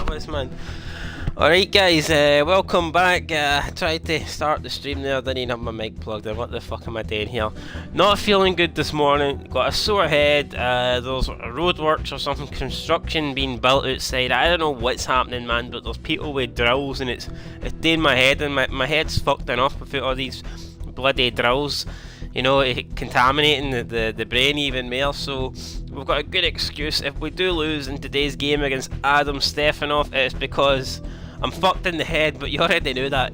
Travis, man. Alright guys, welcome back. I tried to start the stream there, didn't even have my mic plugged in. What the fuck am I doing here? Not feeling good this morning, got a sore head, there's roadworks or something, construction being built outside. I don't know what's happening, man, but there's people with drills and it's doing my head, and my head's fucked enough without all these bloody drills, you know, contaminating the brain even more. So we've got a good excuse. If we do lose in today's game against Adam Stefanov, it's because I'm fucked in the head, but you already knew that.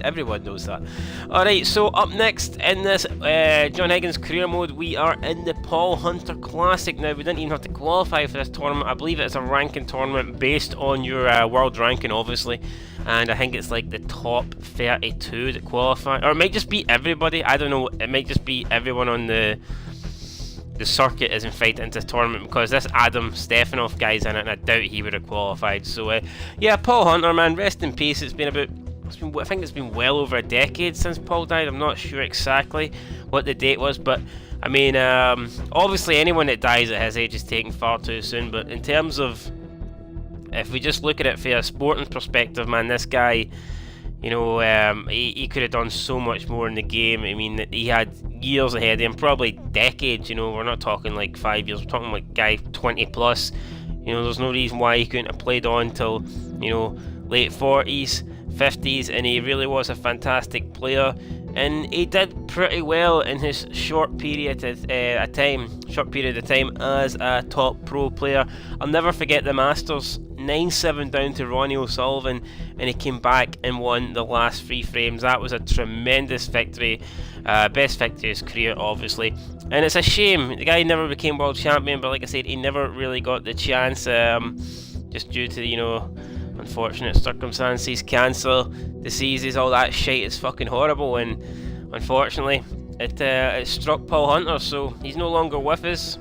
Everyone knows that. Alright, so up next in this John Higgins career mode, we are in the Paul Hunter Classic. Now, we didn't even have to qualify for this tournament. I believe it's a ranking tournament based on your world ranking, obviously. And I think it's like the top 32 that qualify. Or it might just be everybody. I don't know. It might just be everyone on the circuit is invited into the tournament, because this Adam Stefanov guy's in it and I doubt he would have qualified. So yeah, Paul Hunter, man, rest in peace. I think it's been well over a decade since Paul died. I'm not sure exactly what the date was, but I mean, obviously anyone that dies at his age is taken far too soon. But in terms of, if we just look at it from a sporting perspective, man, this guy, you know, he could have done so much more in the game. I mean, he had years ahead of him, probably decades, you know. We're not talking like 5 years, we're talking like guy 20 plus. You know, there's no reason why he couldn't have played on till, you know, late 40s, 50s, and he really was a fantastic player. And he did pretty well in his short period of time as a top pro player. I'll never forget the Masters, 9-7 down to Ronnie O'Sullivan, and he came back and won the last 3 frames. That was a tremendous victory, best victory of his career, obviously. And it's a shame the guy never became world champion, but like I said, he never really got the chance, just due to, you know, unfortunate circumstances, cancer, diseases, all that shit is fucking horrible. And unfortunately, it struck Paul Hunter, so he's no longer with us.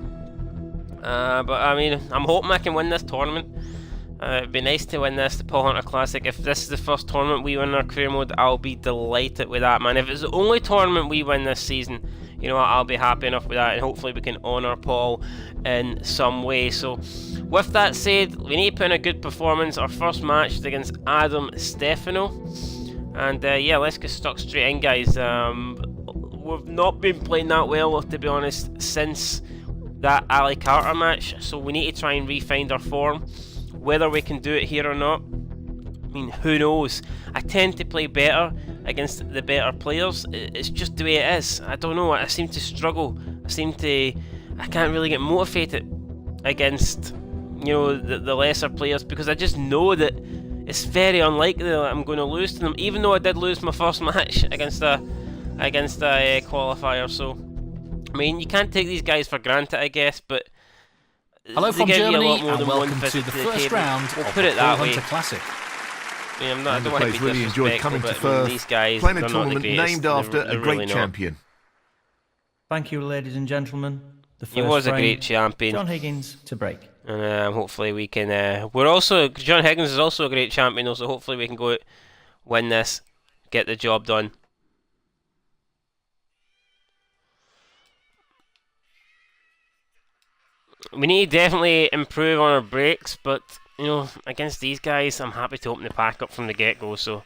But I mean, I'm hoping I can win this tournament. It'd be nice to win the Paul Hunter Classic. If this is the first tournament we win in our career mode, I'll be delighted with that, man. If it's the only tournament we win this season, you know, I'll be happy enough with that, and hopefully we can honour Paul in some way. So with that said, we need to put in a good performance. Our first match is against Adam Stefano, and yeah, let's get stuck straight in, guys. We've not been playing that well, to be honest, since that Ali Carter match, so we need to try and re-find our form. Whether we can do it here or not, I mean, who knows? I tend to play better against the better players. It's just the way it is. I don't know, I seem to struggle. I can't really get motivated against, you know, the lesser players, because I just know that it's very unlikely that I'm going to lose to them, even though I did lose my first match against a qualifier. So, I mean, you can't take these guys for granted, I guess, but hello from Germany, and welcome to the first round of the Paul Hunter Classic. I mean, I don't want to be really enjoyed coming to first, these guys, playing a tournament named after a great really champion. Thank you, ladies and gentlemen. The first he was a frame, great champion. John Higgins to break. And hopefully we can. John Higgins is also a great champion, though, so hopefully we can go out, win this, get the job done. We need to definitely improve on our breaks, but, you know, against these guys, I'm happy to open the pack up from the get-go, so.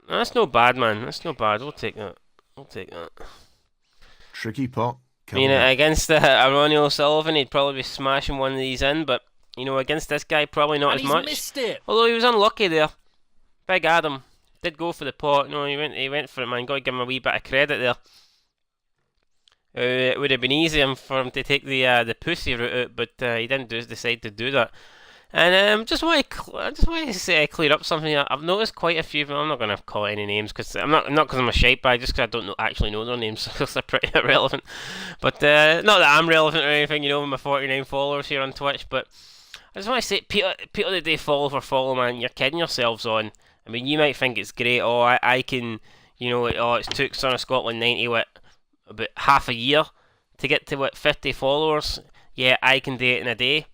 That's no bad, man. That's no bad. We'll take that. Tricky pot. I mean, against Ronnie O'Sullivan, he'd probably be smashing one of these in, but, you know, against this guy, probably not as much. Missed it. Although he was unlucky there. Big Adam did go for the pot. No, he went for it, man. Got to give him a wee bit of credit there. It would have been easy for him to take the pussy route out, but he didn't decide to do that. And just want to say, clear up something here. I've noticed quite a few. I'm not going to call any names, because I'm not because I'm a shite bag, just because I don't actually know their names, because they're pretty irrelevant. But not that I'm relevant or anything, you know, with my 49 followers here on Twitch. But I just want to say, people that they follow for follow, man, you're kidding yourselves on. I mean, you might think it's great. Oh, I can, you know, it took Son of Scotland 90 about half a year to get to 50 followers. Yeah, I can do it in a day.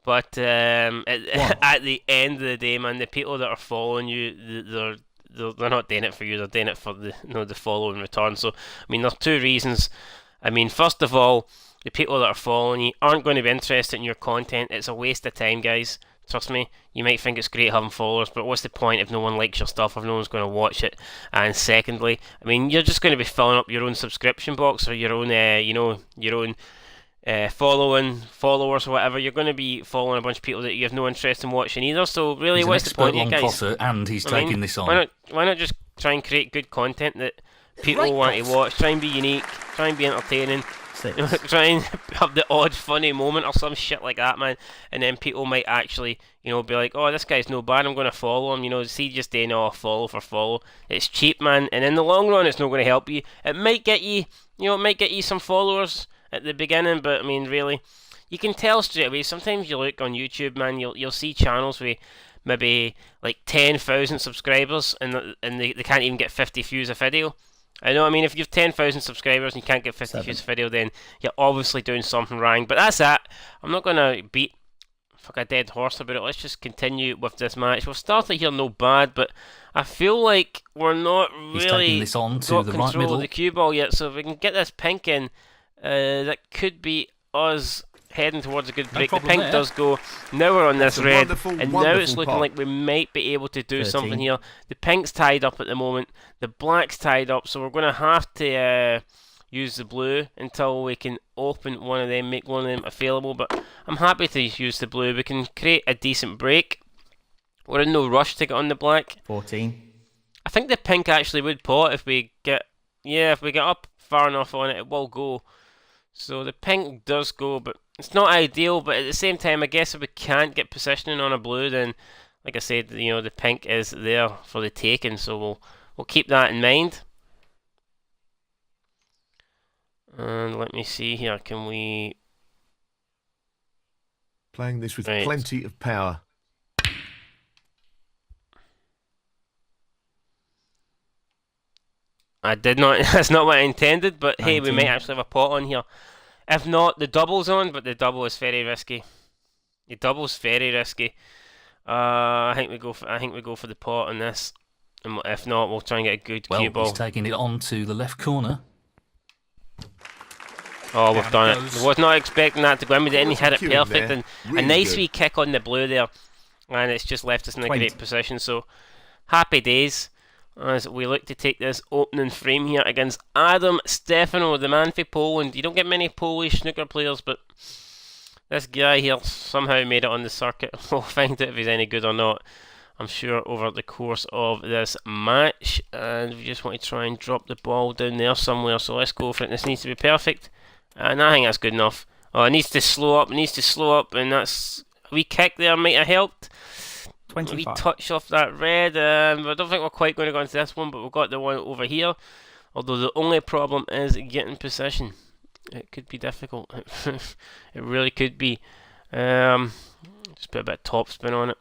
But at the end of the day, man, the people that are following you, they're not doing it for you. They're doing it for the follow in return. So, I mean, there's two reasons I mean, first of all, the people that are following you aren't going to be interested in your content. It's a waste of time, guys. Trust me, you might think it's great having followers, but what's the point if no one likes your stuff, if no one's going to watch it? And secondly, I mean, you're just going to be filling up your own subscription box or your own, followers or whatever. You're going to be following a bunch of people that you have no interest in watching either. So really, what's the point, guys? And he's taking this on. Why not just try and create good content that people want to watch? Try and be unique. Try and be entertaining. Try and have the odd funny moment or some shit like that, man. And then people might actually, be like, oh, this guy's no bad, I'm going to follow him. See, just doing follow for follow. It's cheap, man. And in the long run, it's not going to help you. It might get you, some followers at the beginning, but I mean, really, you can tell straight away. Sometimes you look on YouTube, man, you'll see channels with maybe like 10,000 subscribers, and they can't even get 50 views a video. I know, I mean, if you have 10,000 subscribers and you can't get 50 views a video, then you're obviously doing something wrong. But that's that. I'm not going to beat a dead horse about it. Let's just continue with this match. We've started here no bad, but I feel like we're not really got control of the cue ball yet. So if we can get this pink in, that could be us heading towards a good break. The pink does go. Now we're on this red, and now it's looking like we might be able to do something here. The pink's tied up at the moment. The black's tied up, so we're going to have to use the blue until we can open one of them, make one of them available. But I'm happy to use the blue. We can create a decent break. We're in no rush to get on the black. 14. I think the pink actually would pot if we get up far enough on it. It will go. So the pink does go, but it's not ideal. But at the same time, I guess if we can't get positioning on a blue, then, like I said, the pink is there for the taking. So we'll keep that in mind. And let me see here. Can we playing this with plenty of power? I did not. That's not what I intended. But 19. Hey, we might actually have a pot on here. If not, the double's on, but the double is very risky. The double's very risky. I think we go for the pot on this. And if not, we'll try and get a good cue ball. He's taking it on to the left corner. Oh, we've done it. I was not expecting that to go in. We didn't hit it perfect, and really a nice wee kick on the blue there, and it's just left us in a great position. So happy days as we look to take this opening frame here against Adam Stefano, the man from Poland. You don't get many Polish snooker players, but this guy here somehow made it on the circuit. We'll find out if he's any good or not, I'm sure, over the course of this match. And we just want to try and drop the ball down there somewhere, so let's go for it. This needs to be perfect, and I think that's good enough. Oh, it needs to slow up, and that's a wee kick there might have helped. 25. We touch off that red. I don't think we're quite going to go into this one, but we've got the one over here. Although the only problem is getting position. It could be difficult. It really could be. Just put a bit of topspin on it.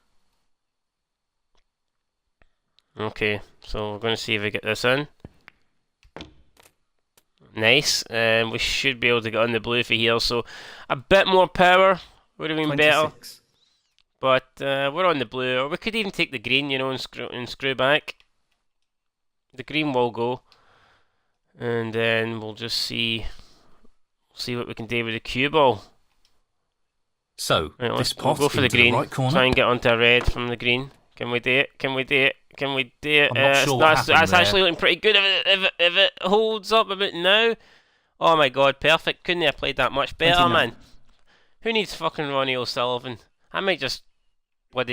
Okay, so we're going to see if we get this in. Nice. We should be able to get on the blue for here. So a bit more power would have been 26. better. But we're on the blue, or we could even take the green, and screw back. The green will go, and then we'll just see what we can do with the cue ball. So let's go for the green. Right corner. Try and get onto a red from the green. Can we do it? I'm not sure that's actually looking pretty good if it holds up a bit now. Oh my god, perfect! Couldn't have played that much better, 29. man. Who needs fucking Ronnie O'Sullivan? I might just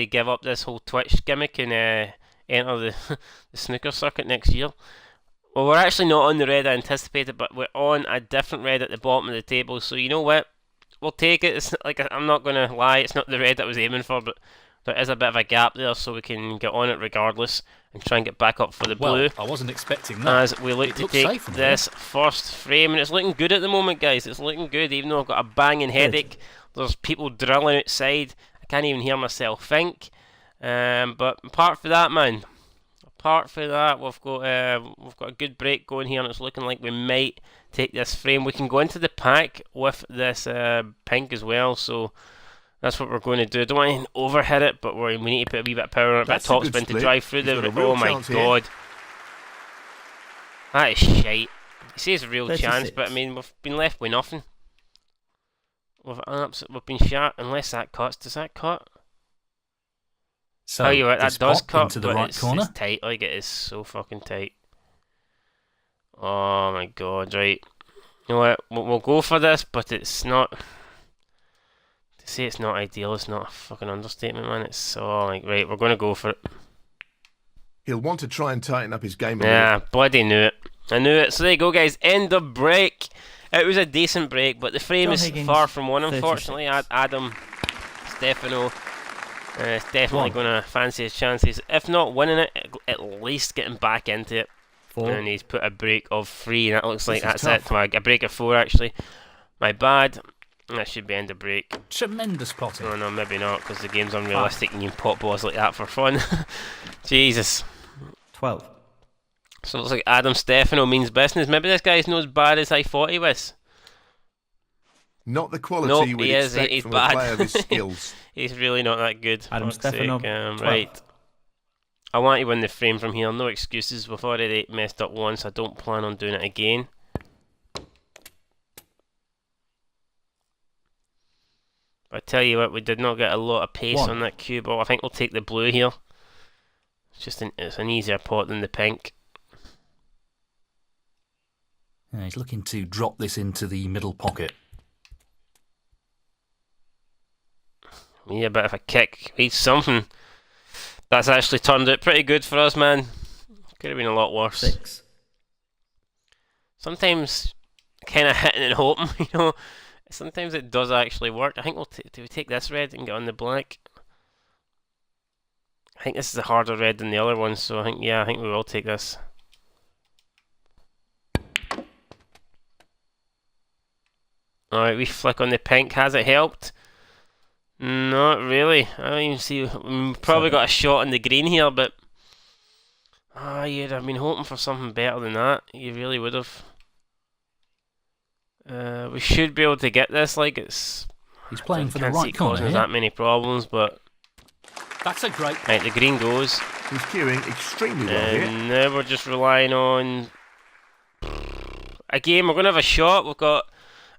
give up this whole Twitch gimmick and enter the snooker circuit next year. Well, we're actually not on the red I anticipated, but we're on a different red at the bottom of the table. So you know what? We'll take it. It's I'm not gonna lie. It's not the red that I was aiming for, but there is a bit of a gap there, so we can get on it regardless and try and get back up for the blue. I wasn't expecting that. As we look to take this first frame, and it's looking good at the moment, guys. It's looking good, even though I've got a banging headache. There's people drilling outside. I can't even hear myself think. But apart from that, man, we've got a good break going here, and it's looking like we might take this frame. We can go into the pack with this pink as well, so that's what we're going to do. Don't want to overhit it, but we need to put a wee bit of power on it, a bit of topspin to drive through the. Oh my god, that is shite. He says a real 36. chance, but I mean, we've been left with nothing. We've been shot, unless that cuts. Does that cut? So, oh, you're right, that does cut, into the but right corner. It's tight, like it is so fucking tight. Oh my god, right. You know what, we'll go for this, but it's not... To say it's not ideal, it's not a fucking understatement, man. It's so, like, right, we're gonna go for it. He'll want to try and tighten up his game a Yeah, little. bloody knew it. I knew it. So there you go, guys. End of break. It was a decent break, but the frame is Higgins, far from one, 36. unfortunately. Adam Stefano is definitely going to fancy his chances. If not winning it, at least getting back into it. 4. And he's put a break of 3, and that looks like This is that's tough. it. A break of 4, actually. My bad. That should be end of break. Tremendous potting. Oh no, maybe not, because the game's unrealistic and you can pop balls like that for fun. Jesus. 12. So it looks like Adam Stefano means business. Maybe this guy's not as bad as I thought he was. Not the quality Nope, you would he is. expect He's from bad. a player of his skills. He's really not that good. Adam Fuck's Stefano, sake. 12. Right. I want to win the frame from here. No excuses. We've already messed up once. I don't plan on doing it again. I tell you what, we did not get a lot of pace 1. on that cue ball. I think we'll take the blue here. It's an easier pot than the pink. Yeah, he's looking to drop this into the middle pocket. We need a bit of a kick. We need something. That's actually turned out pretty good for us, man. Could have been a lot worse. 6. Sometimes kind of hitting and hoping, you know. Sometimes it does actually work. I think do we take this red and get on the black? I think this is a harder red than the other one, so I think we will take this. Alright, we flick on the pink. Has it helped? Not really. I don't even see. We probably got a shot on the green here, but you'd have been hoping for something better than that. You really would have. We should be able to get this. Like it's. He's playing for the Can't see right it corner causing here. that many problems, but That's a great. right, the green goes. He's queuing extremely well here. And now we're just relying on. Again, we're going to have a shot. We've got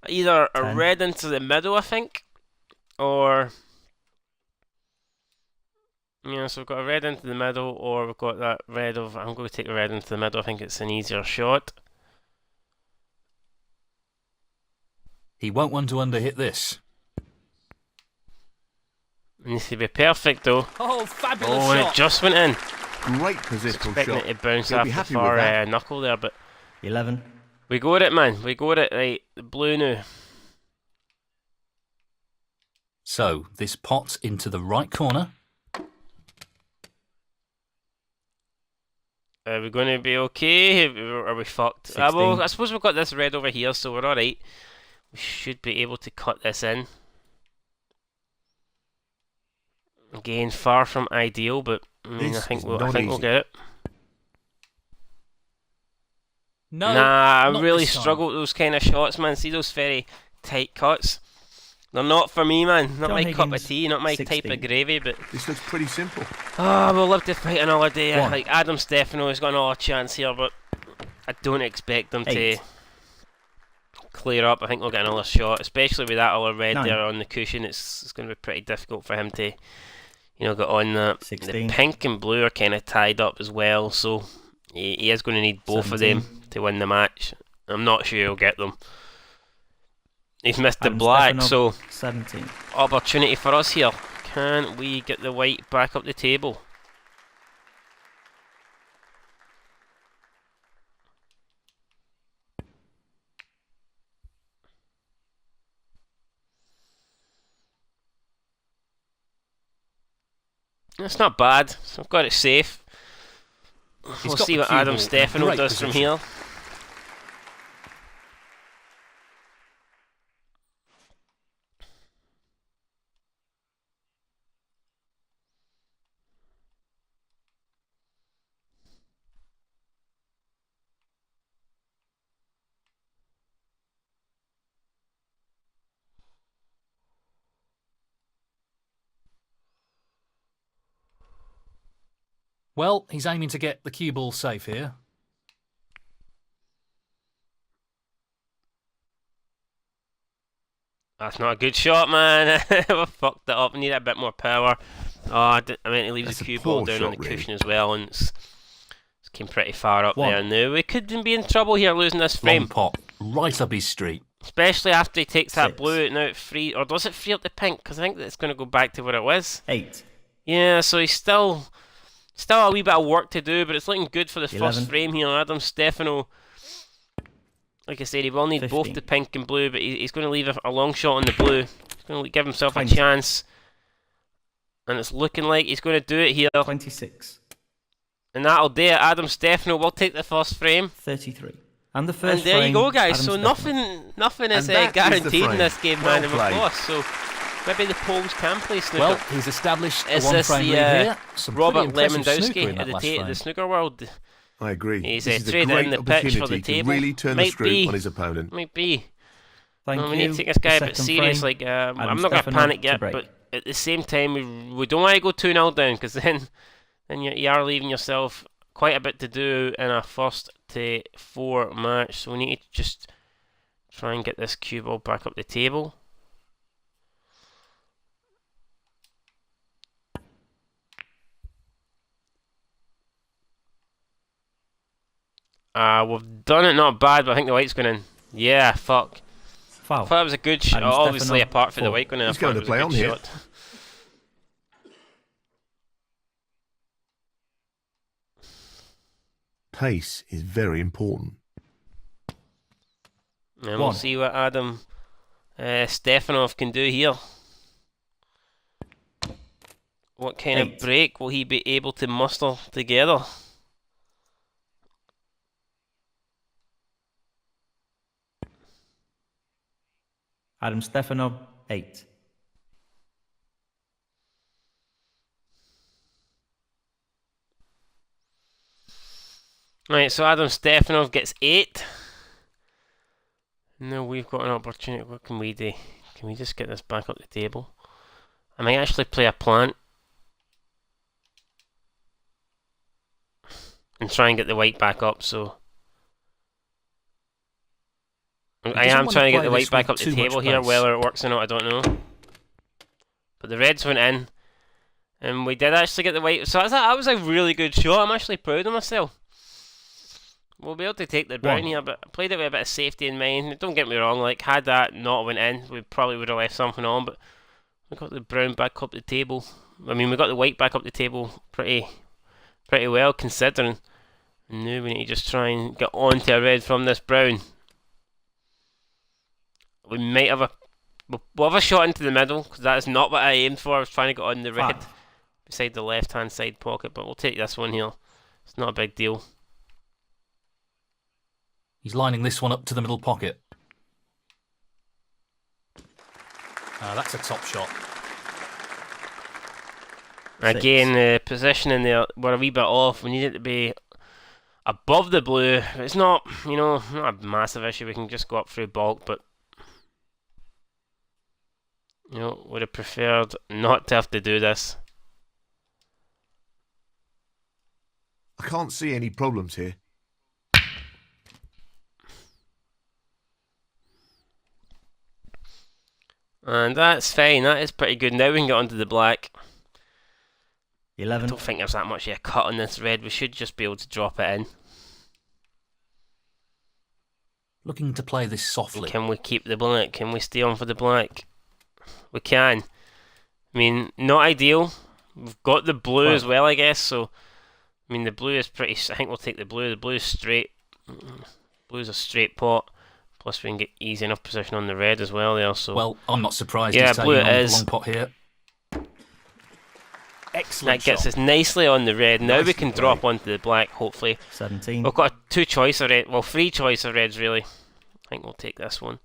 either a 10. red into the middle, I think, or. Yeah, so we've got a red into the middle, or we've got that red of. I'm going to take the red into the middle. I think it's an easier shot. He won't want to underhit this. It needs to be perfect, though. Oh, fabulous Oh, and shot. it just went in. Great positional Expecting shot. it to bounce He'll off be the happy far with that. knuckle there, but 11. we got it, man. We got it. Right, the blue now. So, this pot's into the right corner. Are we going to be okay? Are we fucked? 16. Well, I suppose we've got this red over here, so we're alright. We should be able to cut this in. Again, far from ideal, but I mean, I This think is we'll not easy. get it. No, Nah, I not really this time. struggle with those kind of shots, man. See those very tight cuts? They're not for me, man. Not John my cup of Higgins, tea, not my type 16. of gravy, but This looks pretty simple. we'll live to fight another day. 1. Like Adam Stefano has got another chance here, but I don't expect them 8. to clear up. I think we'll get another shot, especially with that other red 9. there on the cushion. It's going to be pretty difficult for him to, get on that. The 16. pink and blue are kind of tied up as well, so he is going to need both of 17. them to win the match. I'm not sure he'll get them. He's missed the Adam black, Stefano, so 17. opportunity for us here. Can we get the white back up the table? It's not bad. So I've got it safe. We'll got see the what cue Adam ball in Stefano great does from position. here. Well, he's aiming to get the cue ball safe here. That's not a good shot, man. We fucked it up. We need a bit more power. Oh, I meant to leave the cue ball down on the cushion as well, and it's came pretty far up there now. We could be in trouble here losing this frame. Long pop, right up his street. Especially after he takes that blue now it free, or does it free up the pink? Because I think that it's going to go back to where it was. 8. Yeah, so he's still a wee bit of work to do, but it's looking good for the 11. first frame here. Adam Stefano, like I said, he will need 15. both the pink and blue, but he's going to leave a long shot on the blue. He's going to give himself 20. a chance. And it's looking like he's going to do it here. 26. And that'll do it. Adam Stefano will take the first frame. 33. And the first And there frame, you go, guys. Adam So Stefano. nothing is And that is the guaranteed in frame. this game, Well man. And played. we've lost. So maybe the Poles can play snooker. Well, he's established a Is this one-frame the lead here. Some Robert pretty impressive snooker Lewandowski in at that last the frame. snooker world? I agree. He's this is a trading great the pitch for the opportunity to table. really turn Might the screw be. on his opponent. Might be. Thank Well, we you. need to take this guy a The bit second serious. frame, Like, I'm Adam not going to Stefano panic to yet, break. but at the same time, we don't want to go 2-0 down, because then you are leaving yourself quite a bit to do in a first to 4 match. So we need to just try and get this cue ball back up the table. We've done it not bad, but I think the white's going in. Yeah, fuck. Foul. I thought it was a good shot. Adam Obviously, Stefano, apart from the 4. white going in, I He's thought going it to was play a on good here. shot. Pace is very important. And we'll see what Adam Stefanov can do here. What kind of 8. break will he be able to muster together? Adam Stefano, 8. Right, so Adam Stefanov gets 8. Now we've got an opportunity. What can we do? Can we just get this back up the table? I might actually play a plant and try and get the white back up. So I am trying to get the white back up the table here. Whether it works or not, I don't know. But the reds went in, and we did actually get the white. So that was a really good shot. I'm actually proud of myself. We'll be able to take the brown here, but I played it with a bit of safety in mind. Don't get me wrong, like, had that not went in, we probably would have left something on, but we got the brown back up the table. I mean, we got the white back up the table pretty well, considering. And now we need to just try and get onto a red from this brown. We might have we'll have a shot into the middle, because that is not what I aimed for. I was trying to get on the red beside the left-hand side pocket, but we'll take this one here. It's not a big deal. He's lining this one up to the middle pocket. That's a top shot. Again, the positioning there, we're a wee bit off. We need it to be above the blue. It's not, not a massive issue. We can just go up through bulk, but would have preferred not to have to do this. I can't see any problems here. And that's fine. That is pretty good. Now we can get onto the black. 11. I don't think there's that much of a cut on this red. We should just be able to drop it in. Looking to play this softly. Can we keep the black? Can we stay on for the black? We can. I mean, not ideal. We've got the blue as well, I guess. So, I mean, the blue is pretty. I think we'll take the blue. The blue is straight. Blue's a straight pot. Plus, we can get easy enough position on the red as well there. So, well, I'm not surprised. Yeah, he's blue taking it on is. the long pot here. Excellent. That gets shot. us nicely on the red. Now we can Nicely drop played. onto the black, hopefully. 17. We've got a 2-choice of red. Well, 3 choice of reds, really. I think we'll take this one.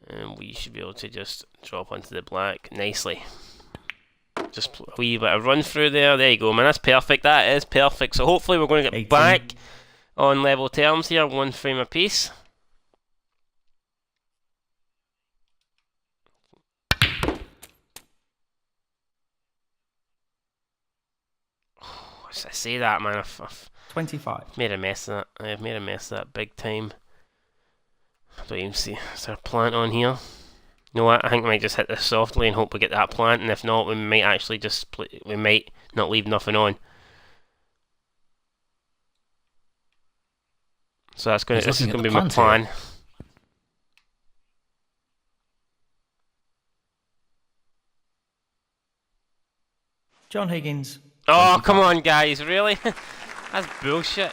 And we should be able to just drop onto the black nicely. Just a wee bit of run through there. There you go, man. That's perfect. That is perfect. So hopefully we're going to get 18. back on level terms here. 1 frame apiece. I say that, man. I've 25. made a mess of that. I have made a mess of that big time. I don't even see. Is there a plant on here? You know what? I think we might just hit this softly and hope we get that plant, and if not, we might actually just play, we might not leave nothing on. So this is going to be my plan. Here. John Higgins. Oh, come on, guys, really? That's bullshit.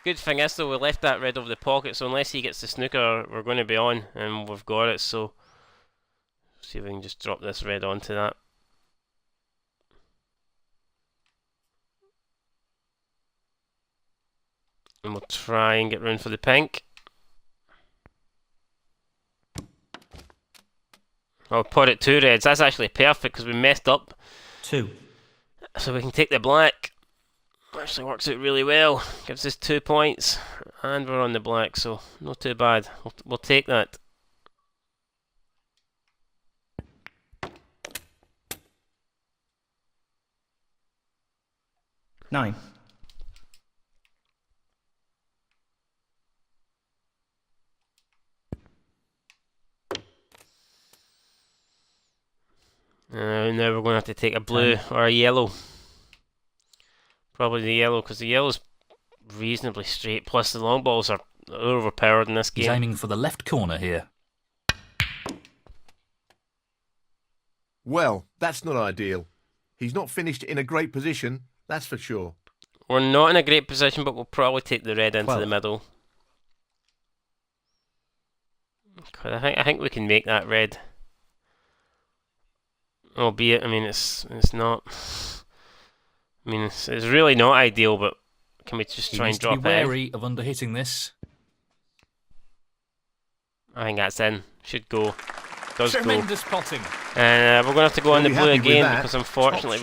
Good thing is, though, we left that red over the pocket, so unless he gets the snooker, we're going to be on, and we've got it, so... See if we can just drop this red onto that. And we'll try and get round for the pink. Oh, put it 2 reds. That's actually perfect because we messed up. 2. So we can take the black. Actually works out really well. Gives us 2 points. And we're on the black, so not too bad. We'll take that. Nine. Now we're going to have to take a blue or a yellow. Probably the yellow, because the yellow's reasonably straight, plus the long balls are overpowered in this game. He's aiming for the left corner here. Well, that's not ideal. He's not finished in a great position, that's for sure. We're not in a great position, but we'll probably take the red into the middle. I think we can make that red. Albeit, I mean, it's not. I mean, it's really not ideal, but can we just try and drop it? Be wary of underhitting this. I think that's in. Should go. Does Tremendous potting. And we're going to have to go on the blue again because unfortunately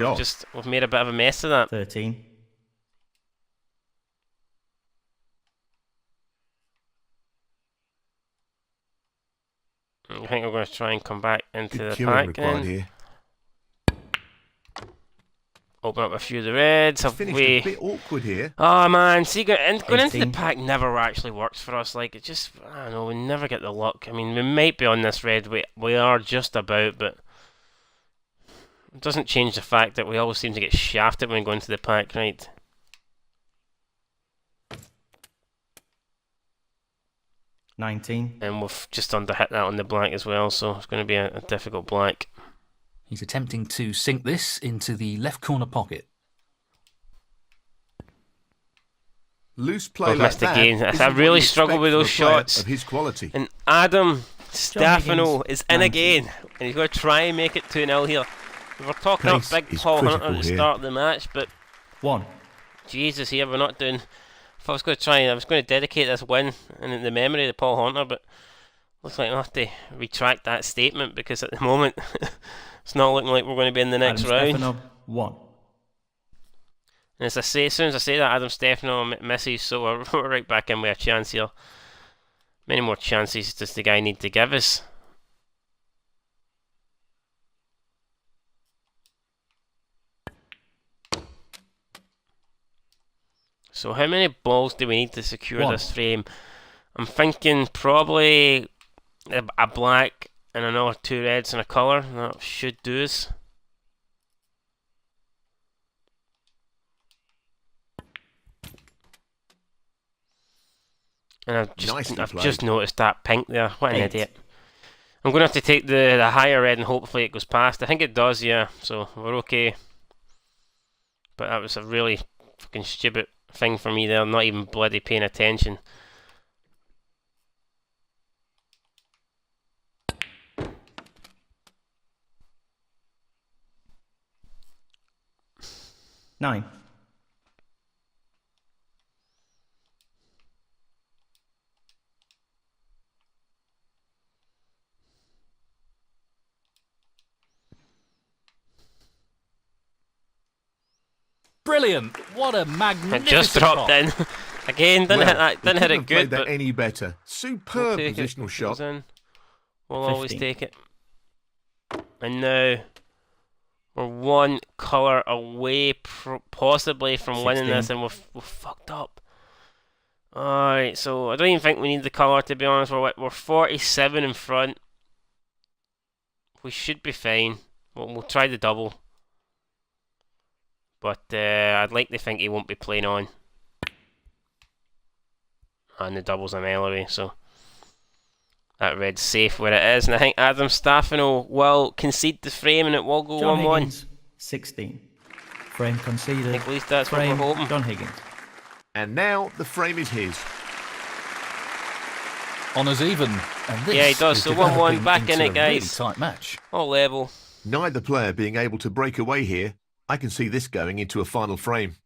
we've made a bit of a mess of that. 13. I think we're going to try and come back into the pack then. Open up a few of the reds. Finished a bit awkward here. Oh man, see, going into the pack never actually works for us. Like, it just, I don't know, we never get the luck. I mean, we might be on this red. We are just about, but it doesn't change the fact that we always seem to get shafted when we go into the pack, right? $19. And we've just underhit that on the black as well, so it's going to be a difficult black. He's attempting to sink this into the left corner pocket. Loose play I've missed again. I really struggle with those shots. Of his quality. And Adam Stefano is in again, and he's going to try and make it 2-0 here. We were talking about big Paul Hunter at the start of the match, but 1. Jesus, here we're not doing. If I was going to try, I was going to dedicate this win in the memory of Paul Hunter, but looks like I'll have to retract that statement because at the moment it's not looking like we're going to be in the next round. Stefano, 1. And as soon as I say that, Adam Stefano misses, so we're right back in with a chance here. Many more chances does the guy need to give us? So how many balls do we need to secure this frame? I'm thinking probably a black and another 2 reds and a colour. That should do us. And I've just noticed that pink there. What an idiot. I'm going to have to take the higher red and hopefully it goes past. I think it does, yeah. So we're okay. But that was a really fucking stupid thing for me there. I'm not even bloody paying attention. $9. Brilliant! What a magnificent It just dropped in. Again, didn't hit that. Didn't hit it good. That any better? Superb positional shot. We'll always take it. And now we're one colour away, possibly from 16. winning this, and we've fucked up. Alright, so I don't even think we need the colour, to be honest. We're 47 in front. We should be fine. We'll try the double. But I'd like to think he won't be playing on. And the double's an L away, so that red's safe where it is. And I think Adam Staffano will concede the frame and it will go 1-1. Higgins, 16. Frame conceded. I think at least that's frame, what we're hoping. John Higgins. And now the frame is his. Honours even. And this Yeah, he does. is So 1-1, developing back in into it, a really guys. tight match. All level. Neither player being able to break away here. I can see this going into a final frame.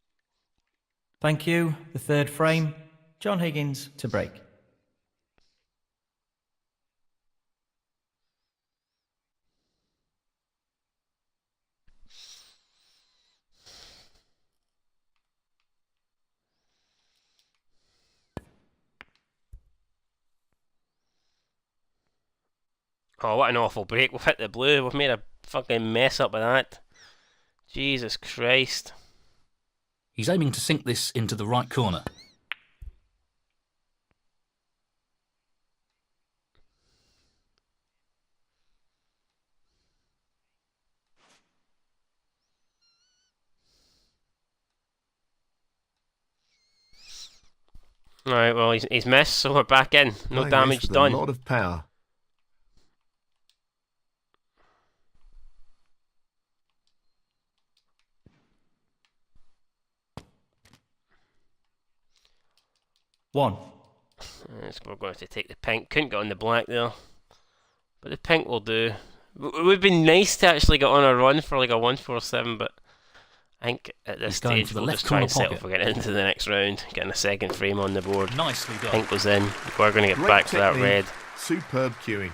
Thank you. The third frame, John Higgins to break. Oh, what an awful break. We've hit the blue. We've made a fucking mess up of that. Jesus Christ. He's aiming to sink this into the right corner. Alright, well, he's missed, so we're back in. No Playing damage this with done. A lot of power. One. We're going to take the pink. Couldn't get on the black there. But the pink will do. It would be nice to actually get on a run for like a 147, but I think at this He's going stage for the we'll left just try and corner settle pocket. for getting into the next round, getting a second frame on the board. Nicely done. Pink was in. We're going to get Great back to that technique. red. Superb cueing.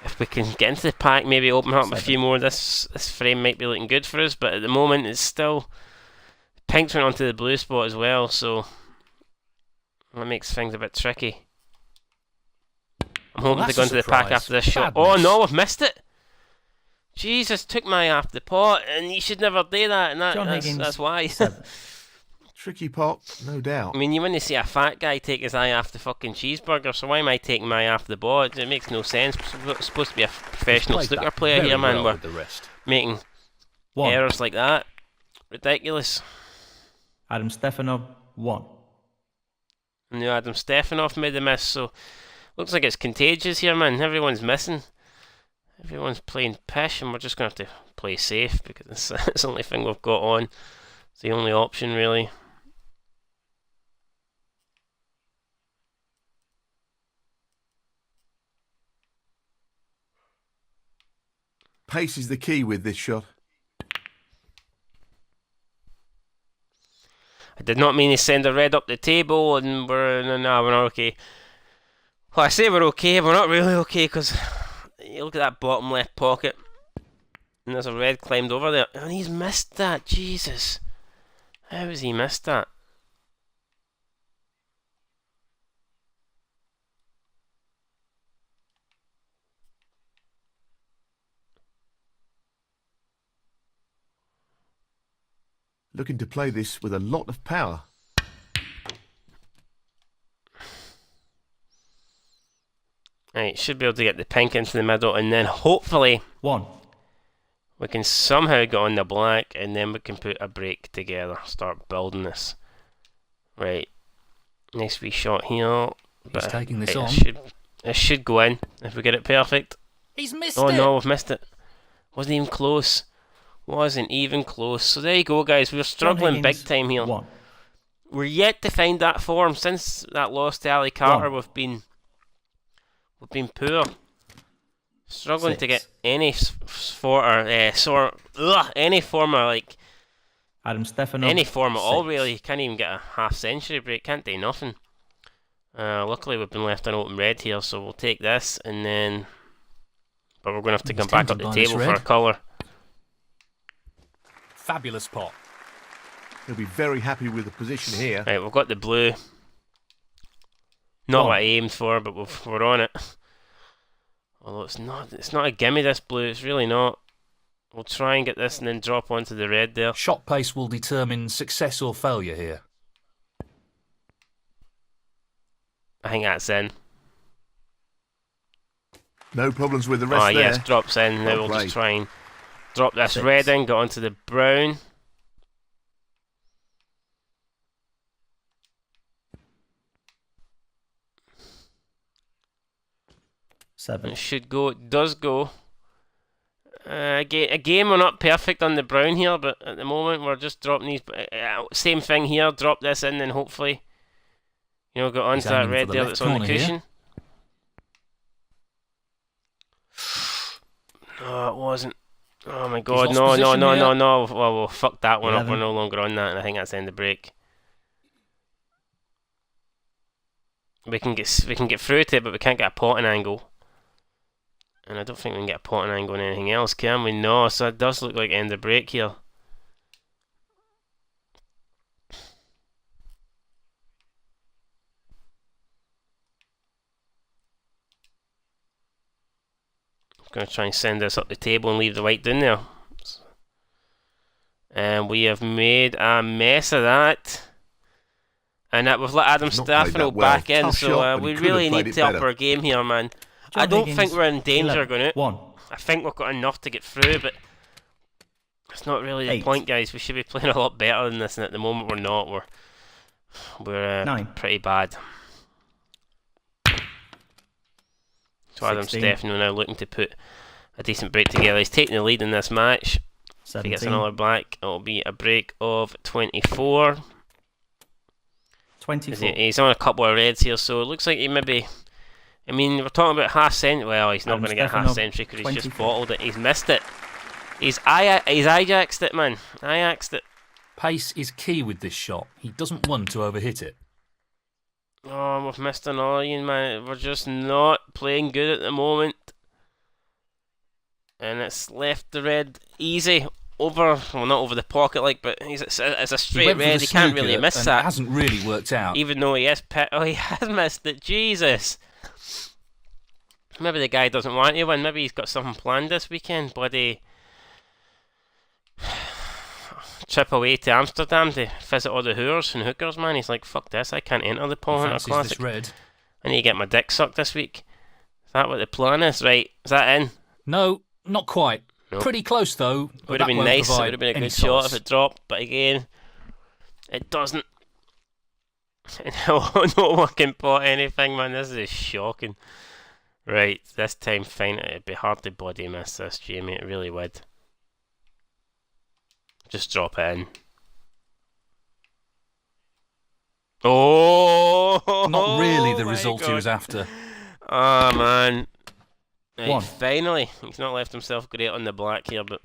If we can get into the pack, maybe open up a few more, this frame might be looking good for us, but at the moment it's still... Pink's went onto the blue spot as well, so that makes things a bit tricky. I'm hoping to go into the pack after this shot. Oh no, I've missed it! Jesus, took my half the pot, and you should never do that, and that's why. Tricky pot, no doubt. I mean, you wouldn't see a fat guy take his eye half the fucking cheeseburger, so why am I taking my half the board? It makes no sense. We're supposed to be a professional snooker player here, man. We're making errors like that. Ridiculous. Adam Stefanov, 1. No, Adam Stefanov made the miss, so looks like it's contagious here, man. Everyone's missing. Everyone's playing pish, and we're just going to have to play safe because it's the only thing we've got on. It's the only option, really. Pace is the key with this shot. I did not mean to send a red up the table, and we're not okay. Well, I say we're okay, we're not really okay, because you look at that bottom left pocket, and there's a red climbed over there, and he's missed that. Jesus, how has he missed that? Looking to play this with a lot of power. Right, should be able to get the pink into the middle, and then hopefully 1. we can somehow get on the black, and then we can put a break together, start building this. Right, nice wee shot here. He's taking this on. It should go in if we get it perfect. He's missed it! Oh no, we've missed it. Wasn't even close. Wasn't even close. So there you go, guys. We're struggling big time here. 1. We're yet to find that form. Since that loss to Ali Carter, we've been poor. Struggling 6. to get any any form of like Adam Stefanov, any form at all. 6. Really, you can't even get a half-century break. Can't do nothing. Luckily, we've been left on open red here, so we'll take this and then. But we're going to have to come back up the table for a colour. Fabulous pot. He'll be very happy with the position here. Right, we've got the blue. Not 1. what I aimed for, but we're on it. Although it's not a gimme, this blue. It's really not. We'll try and get this and then drop onto the red there. Shot pace will determine success or failure here. I think that's in. No problems with the rest there. Yes, drops in. Now we'll just try and drop this red in, get onto the brown. Seven. It should go. It does go. Again, we're not perfect on the brown here, but at the moment we're just dropping these. Same thing here. Drop this in, and hopefully, get onto that red there that's on the cushion. No, it wasn't. Oh my god, no. Well, fuck that one 11. Up. We're no longer on that, and I think that's the end of break. We can get through to it, but we can't get a potting angle. And I don't think we can get a potting angle on anything else, can we? No, so it does look like end of break here. I'm going to try and send this up the table and leave the white down there. And we have made a mess of that. And we've let Adam Stafford back in, so we really need to up our game here, man. I don't think we're in danger going out. I think we've got enough to get through, but it's not really the point, guys. We should be playing a lot better than this, and at the moment we're not. We're pretty bad. So Adam Stefano now looking to put a decent break together. He's taking the lead in this match. 17. If he gets another black, it'll be a break of 24. 24. He's on a couple of reds here, so it looks like he maybe... I mean, we're talking about half century. Well, he's not going to get half century because he's just bottled it. He's missed it. He's Ajaxed it, man. Ajaxed it. Pace is key with this shot. He doesn't want to overhit it. Oh, we've missed another one, man. We're just not playing good at the moment. And it's left the red easy over, well, not over the pocket, but it's a straight red. He can't really miss that. It hasn't really worked out. Even though he has missed it. Jesus. Maybe the guy doesn't want to win. Maybe he's got something planned this weekend. Bloody trip away to Amsterdam to visit all the hooers and hookers, man. He's like, fuck this, I can't enter the Paul Hunter Classic. Red. I need to get my dick sucked this week. Is that what the plan is? Right, is that in? No, not quite. Nope. Pretty close though. Would have been nice, it would have been a good shot if it dropped, but again, it doesn't. No one can pot anything, man. This is shocking. Right, this time fine. It'd be hard to body miss this, Jamie. It really would. Just drop it in. Oh! Not really the result he was after. Oh, man. Right, finally. He's not left himself great on the black here, but...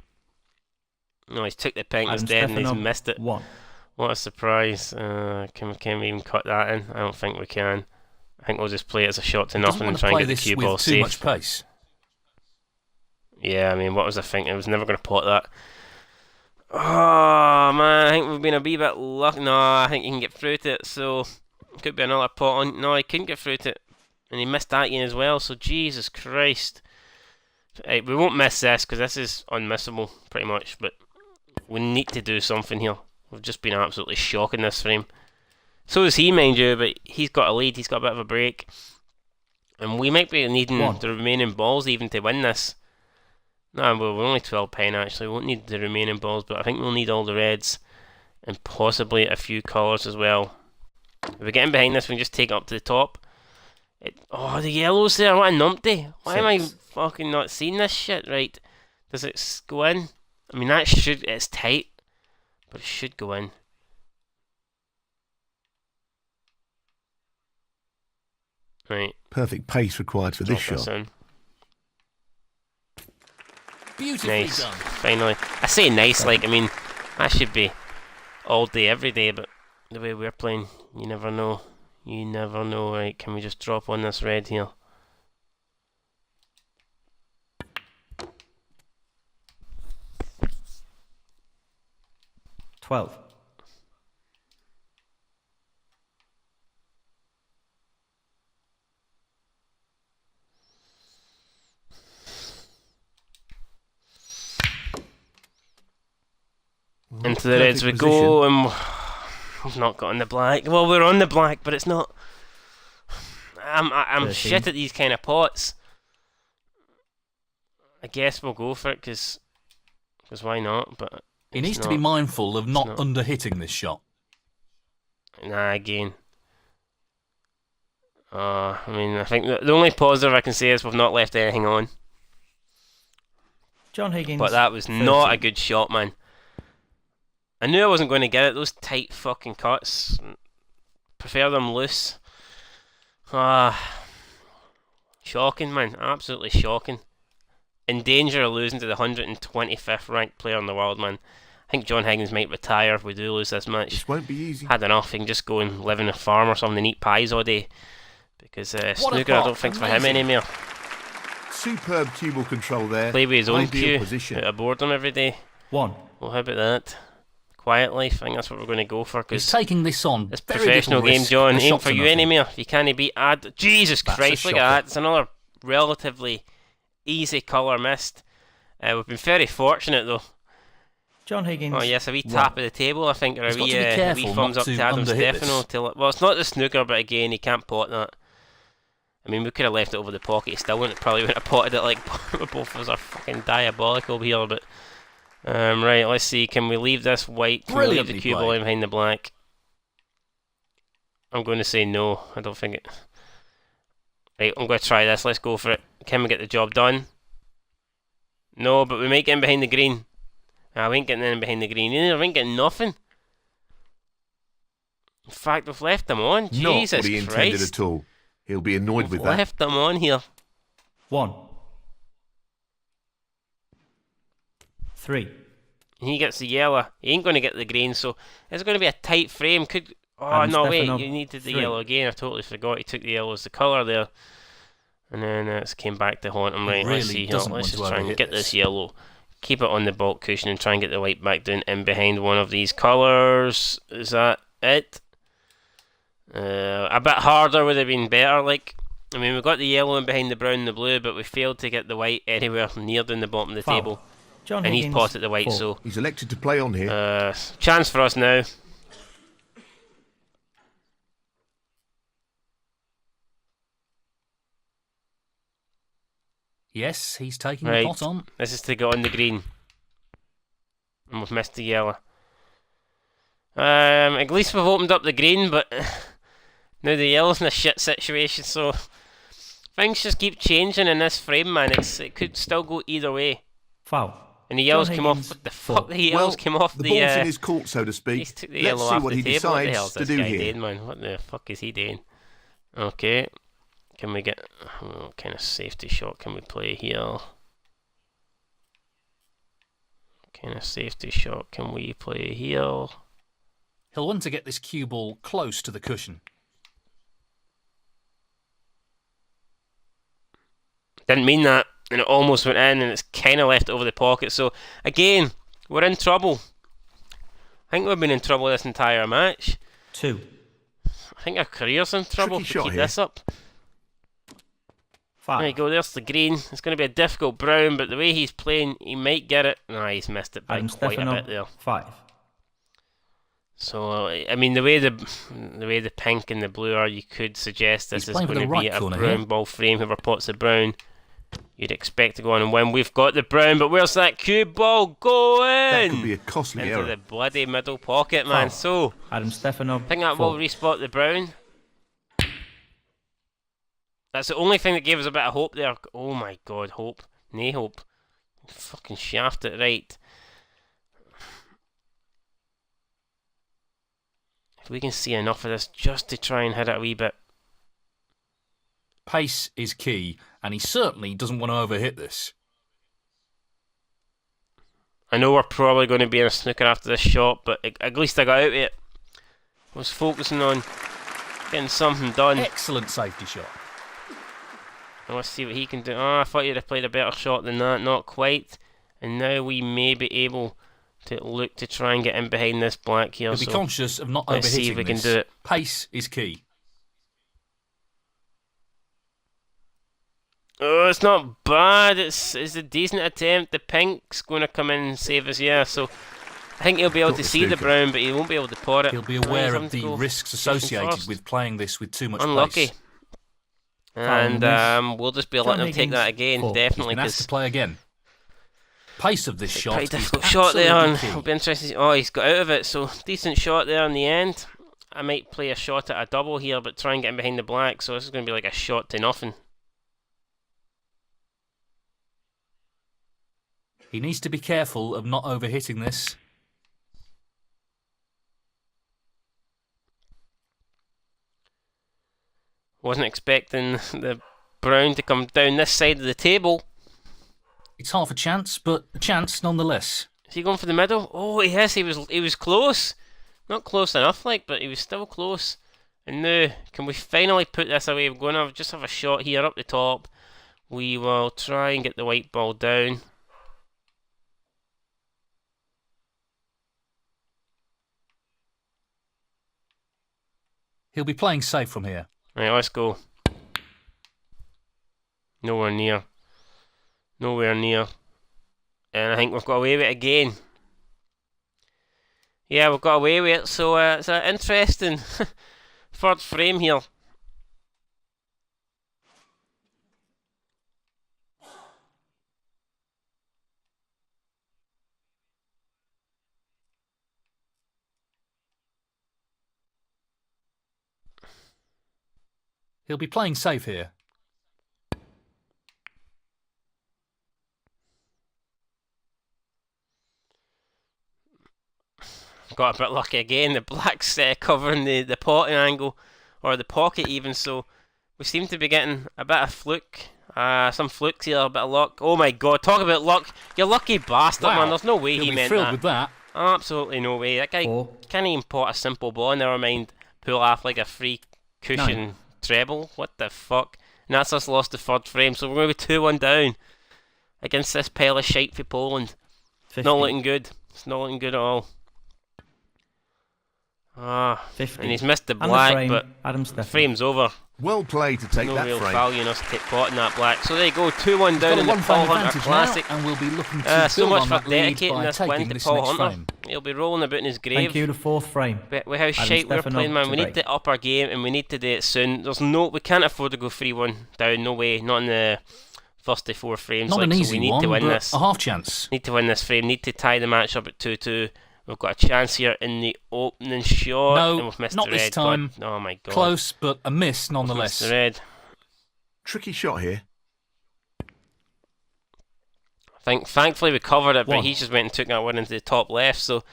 No, he's took the pink instead and he's missed it. What a surprise. Can we even cut that in? I don't think we can. I think we'll just play it as a shot to nothing and try and get the cue ball safe. Much pace. Yeah, I mean, what was I thinking? I was never going to pot that. Oh, man, I think we've been a wee bit lucky. No, I think he can get through to it, so... Could be another pot on. No, he couldn't get through to it. And he missed that again as well, so Jesus Christ. Right, we won't miss this, because this is unmissable, pretty much, but we need to do something here. We've just been absolutely shocking this frame. So does he, mind you, but he's got a lead, he's got a bit of a break. And we might be needing the remaining balls even to win this. No, well, we're only 12 pine actually, we won't need the remaining balls, but I think we'll need all the reds. And possibly a few colours as well. If we're getting behind this, we can just take it up to the top. Oh, the yellow's there, what a numpty. Why am I fucking not seeing this shit? Right, does it go in? I mean, it's tight, but it should go in. Right. Perfect pace required for this shot. Nice. Done. Finally. I say nice, I mean, that should be all day, every day, but the way we're playing, you never know. You never know. Right, can we just drop on this red here? $12. Into the reds we go, and we've not got on the black. Well, we're on the black, but it's not... I'm 13. shit at these kind of pots. I guess we'll go for it because why not? But He needs to be mindful of not under-hitting this shot. Nah, again. I mean, I think the only positive I can say is we've not left anything on. John Higgins. But that was 13. not a good shot, man. I knew I wasn't going to get it. Those tight fucking cuts. Prefer them loose. Shocking, man. Absolutely shocking. In danger of losing to the 125th ranked player in the world, man. I think John Higgins might retire if we do lose this match. This won't be easy. Had enough. He can just go and live in a farm or something and eat pies all day. Because Snooker, I don't think's for him anymore. Superb cue ball control there. Play with his own Ideal cue. position. Out of boredom every day. 1. Well, how about that? Quiet life. I think that's what we're going to go for. He's taking this on. This very professional little game, risk. John. The Ain't shots for are you nothing. anymore. If you can't beat Jesus That's Christ, a look at shocker. that. It's another relatively easy colour missed. We've been very fortunate though. John Higgins. Oh yes, a wee tap of the table, I think, or He's a got wee, to be wee careful thumbs not up to to Adam underhit Stefano. this. Well, it's not the Snooker, but again, he can't pot that. I mean, we could have left it over the pocket. He still probably wouldn't have potted it. Like both of us are fucking diabolical here. But right, let's see. Can we leave this white? Can we leave the cue ball in behind the black? I'm going to say no. I don't think it. Right, I'm going to try this. Let's go for it. Can we get the job done? No, but we might get in behind the green. We ain't getting in behind the green either. We ain't getting nothing. In fact, we've left them on. Not Jesus what he intended Christ. at all. He'll be annoyed with We've that. left them on here. 1. 3. He gets the yellow. He ain't going to get the green, so it's going to be a tight frame. Oh, Adam no, wait. Stefano, You needed the 3. yellow again. I totally forgot. He took the yellow as the colour there. And then it came back to haunt him. Right, let's see here. Let's just try and get this yellow. Keep it on the baulk cushion and try and get the white back down in behind one of these colours. Is that it? A bit harder would have been better. Like, I mean, we got the yellow in behind the brown and the blue, but we failed to get the white anywhere near down the bottom of the Foul. table. John And Higgins. he's potted the white, 4. so He's elected to play on here. chance for us now. Yes, he's taking Right. the pot on. This is to get on the green. And we've missed the yellow. At least we've opened up the green, but now the yellow's in a shit situation, so things just keep changing in this frame, man. It could still go either way. Foul. And the yellows John came off. Higgins, What the 4. fuck? The yellows came off the the. ball's in his court, so to He speak. took the Let's yellow see off what the he table. What the decides hell's to this do guy here. doing, man? What the fuck is he doing? Okay. Can we get... what kind of safety shot can we play here? What kind of safety shot can we play here? He'll want to get this cue ball close to the cushion. Didn't mean that, and it almost went in, and it's kind of left over the pocket. So, again, we're in trouble. I think we've been in trouble this entire match. 2. I think our career's in trouble Tricky to shot keep here. this up. 5. There you go, there's the green. It's going to be a difficult brown, but the way he's playing, he might get it. Nah, he's missed it by Adam quite Stefano, a bit there. 5. So, I mean, the way the pink and the blue are, you could suggest this He's is playing going for to the be right a corner brown here. ball frame. Whoever pots the brown, you'd expect to go on and win. We've got the brown, but where's that cue ball going? That could be a costly Into error. the bloody middle pocket, man. Foul. So, Adam Stefano. I think that 4. will respot the brown. That's the only thing that gave us a bit of hope there. Oh my god, hope. Nay hope. Fucking shaft it right. If we can see enough of this just to try and hit it a wee bit. Pace is key, and he certainly doesn't want to overhit this. I know we're probably going to be in a snooker after this shot, but at least I got out of it. I was focusing on getting something done. Excellent safety shot. And let's see what he can do. Oh, I thought you'd have played a better shot than that. Not quite. And now we may be able to look to try and get in behind this black here. He'll be So conscious of not let's see overhitting if we can this. do it. Pace is key. Oh, it's not bad. It's a decent attempt. The pink's going to come in and save us, yeah. So I think he'll be able Got to the see the snooker. brown, but he won't be able to pot it. He'll be Oh, he's aware having of to the go risks second associated first. with playing this with too much Unlucky. pace. And we'll just be letting him take that again, definitely. He's been asked to play again. Pace of this shot. Pretty difficult shot there, and it'll be interesting. Oh, he's got out of it, so decent shot there in the end. I might play a shot at a double here, but try and get him behind the black, so this is going to be like a shot to nothing. He needs to be careful of not overhitting this. Wasn't expecting the brown to come down this side of the table. It's half a chance, but a chance nonetheless. Is he going for the middle? Oh, yes, he was close. Not close enough, like, but he was still close. And now, can we finally put this away? We're going to just have a shot here up the top. We will try and get the white ball down. He'll be playing safe from here. Right, let's go. Nowhere near. Nowhere near. And I think we've got away with it again. Yeah, we've got away with it, so it's an interesting third frame here. He'll be playing safe here. Got a bit lucky again. The black's covering the potting angle, or the pocket even, so we seem to be getting a bit of fluke. Some flukes here, a bit of luck. Oh my god, talk about luck. You lucky bastard, wow. Man. There's no way he meant thrilled that. With that. Absolutely no way. That guy can't even pot a simple ball, never mind pull off like a free cushion treble. What the fuck? And that's us lost the third frame, so we're going to be 2-1 down against this pile of shite for Poland. 50. Not looking good. It's not looking good at all. 50. And he's missed the black, but the frame's over. Well played to take no that real frame. value in us to pot in that black. So there you go, 2-1 down in the Paul Hunter Classic. And we'll be looking to so much for on that lead dedicating by this win taking to this Paul next Hunter. frame. He'll be rolling about in his grave. Thank you, the fourth frame. But with how shite we're playing, man, we need to up our game and we need to do it soon. We can't afford to go 3-1 down, no way, not in the first to 4 frames. Not an easy so we need one, to win but this. A half chance. Need to win this frame, need to tie the match up at 2-2. We've got a chance here in the opening shot. No, and we've missed not the red. this time. God. Oh my god. Close, but a miss nonetheless. Missed the red. Tricky shot here. Thankfully we covered it, but he just went and took that one into the top left, so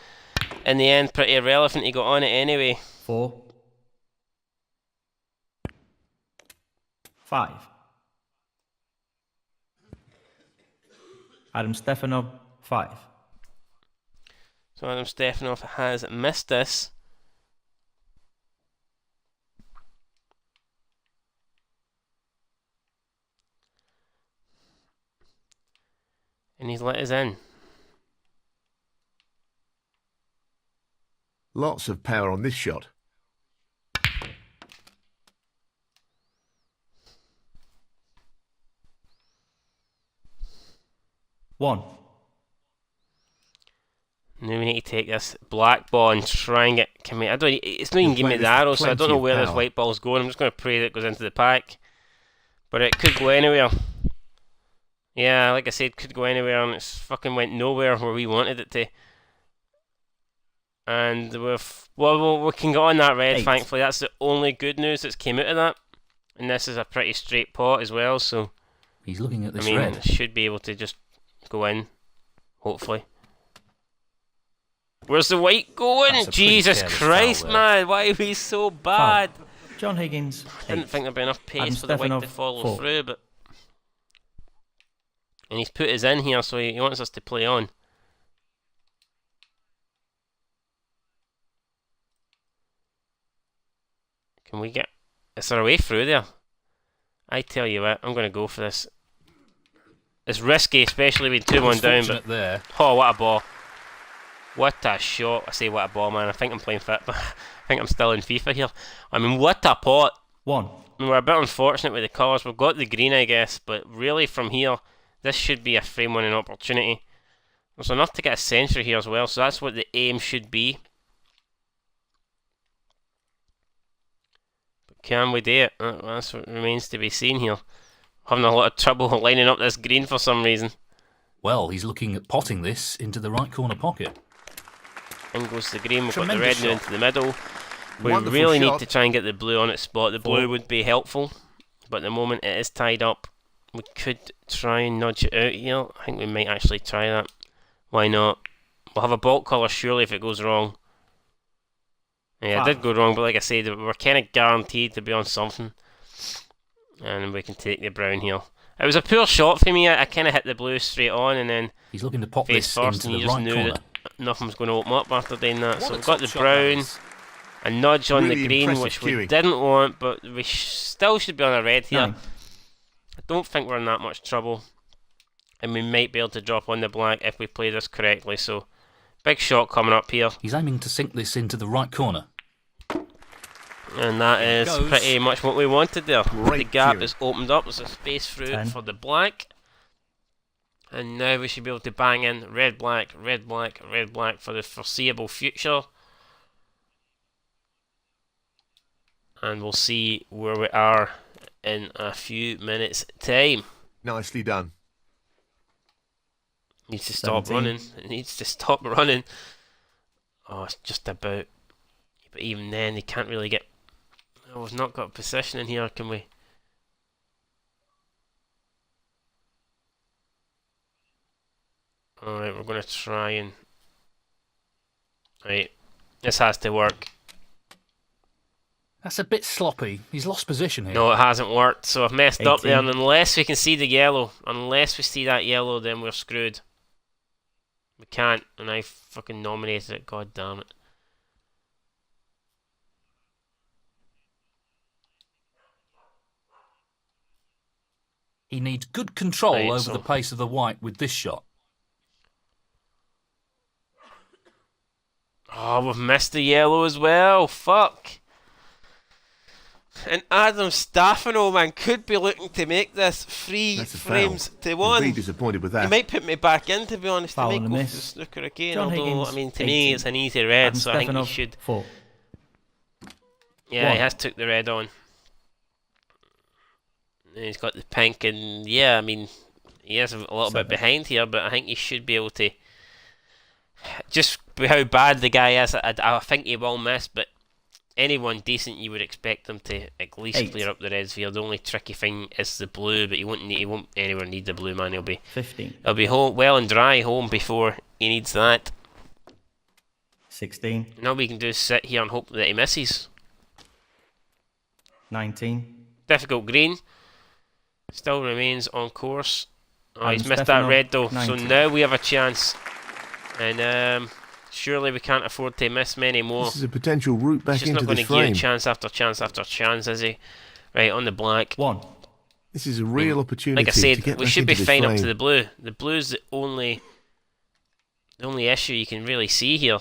in the end pretty irrelevant. He got on it anyway. 4. 5. Adam Stefanov, 5. So Adam Stefanov has missed this. And he's let us in. Lots of power on this shot. Now we need to take this black ball and try and get. It's not even giving me the arrow, so I don't know where this white ball's going. I'm just going to pray that it goes into the pack. But it could go anywhere. Yeah, like I said, could go anywhere, and it's fucking went nowhere where we wanted it to. And we can get on that red, 8. thankfully. That's the only good news that's came out of that. And this is a pretty straight pot as well, so he's looking at this red. Should be able to just go in, hopefully. Where's the white going? Jesus Christ, man! Why are we so bad? John Higgins. I didn't think there'd be enough pace for the white to follow through, but. And he's put us in here, so he wants us to play on. Can we get... Is there a way through there? I tell you what, I'm going to go for this. It's risky, especially with 2-1 down, but... There. Oh, what a ball. What a shot. I say what a ball, man. I think I'm playing fit, but I think I'm still in FIFA here. I mean, what a pot. 1. I mean, we're a bit unfortunate with the colours. We've got the green, I guess, but really from here... This should be a frame winning opportunity. There's enough to get a century here as well, so that's what the aim should be. But Can we do it? That's what remains to be seen here. Having a lot of trouble lining up this green for some reason. Well, he's looking at potting this into the right corner pocket. In goes the green, we've Tremendous got the red now shot. into the middle. We Wonderful really need shot. to try and get the blue on its spot. The blue 4. would be helpful, but at the moment it is tied up. We could try and nudge it out here. I think we might actually try that. Why not? We'll have a baulk colour surely if it goes wrong. Yeah, it did go wrong, but like I said, we're kind of guaranteed to be on something. And we can take the brown here. It was a poor shot for me. I kind of hit the blue straight on and then He's looking to pop face this first, into and the you just right knew corner. that nothing was going to open up after doing that. What So a we've got top the shot that brown, is. a nudge on Really the green, impressive which we cueing. didn't want, but we still should be on a red here. 9. I don't think we're in that much trouble, and we might be able to drop on the black if we play this correctly. So, big shot coming up here, He's aiming to sink this into the right corner. and that is goes. pretty much what we wanted there. Great The gap cueing. is opened up. There's a space through 10. for the black, and now we should be able to bang in red, black, red, black, red, black for the foreseeable future. And we'll see where we are in a few minutes' time. Nicely done. Needs to stop 17. running. It needs to stop running. Oh, it's just about. But even then, they can't really get. Oh, we've not got position in here, can we? Alright, we're going to try and. Right, this has to work. That's a bit sloppy. He's lost position here. No, it hasn't worked, so I've messed up there. 18. And unless we can see the yellow, unless we see that yellow, then we're screwed. We can't, and I fucking nominated it. God damn it. He needs good control Right, over so- the pace of the white with this shot. Oh, we've missed the yellow as well. Fuck. And Adam Staffano, man, could be looking to make this 3 That's a frames foul. to He'll 1. be disappointed with He that. might put me back in, to be honest. Foul He and might a go miss. for the snooker again. John Although, Higgins, I mean, to me, 18. it's an easy red, Adam so I think he Stefanov, should. 4. Yeah, 1. he has took the red on. And he's got the pink, and yeah, I mean, he is a little 7. bit behind here, but I think he should be able to. Just with how bad the guy is, I think he will miss, but anyone decent, you would expect them to at least 8. clear up the reds here. The only tricky thing is the blue, but he won't anywhere need the blue, man. He'll be 15. home, well and dry home before he needs that. 16. And all we can do is sit here and hope that he misses. 19. Difficult green. Still remains on course. Oh, he's Adam missed that Stefanov, red though. 90. So now we have a chance. And surely we can't afford to miss many more. This is a potential route He's back just into not going this to give frame. chance after chance after chance, is he? Right, on the black. 1. This is a real opportunity Like I to said, get we back should be into this fine frame. up to the blue. The blue's the only issue you can really see here.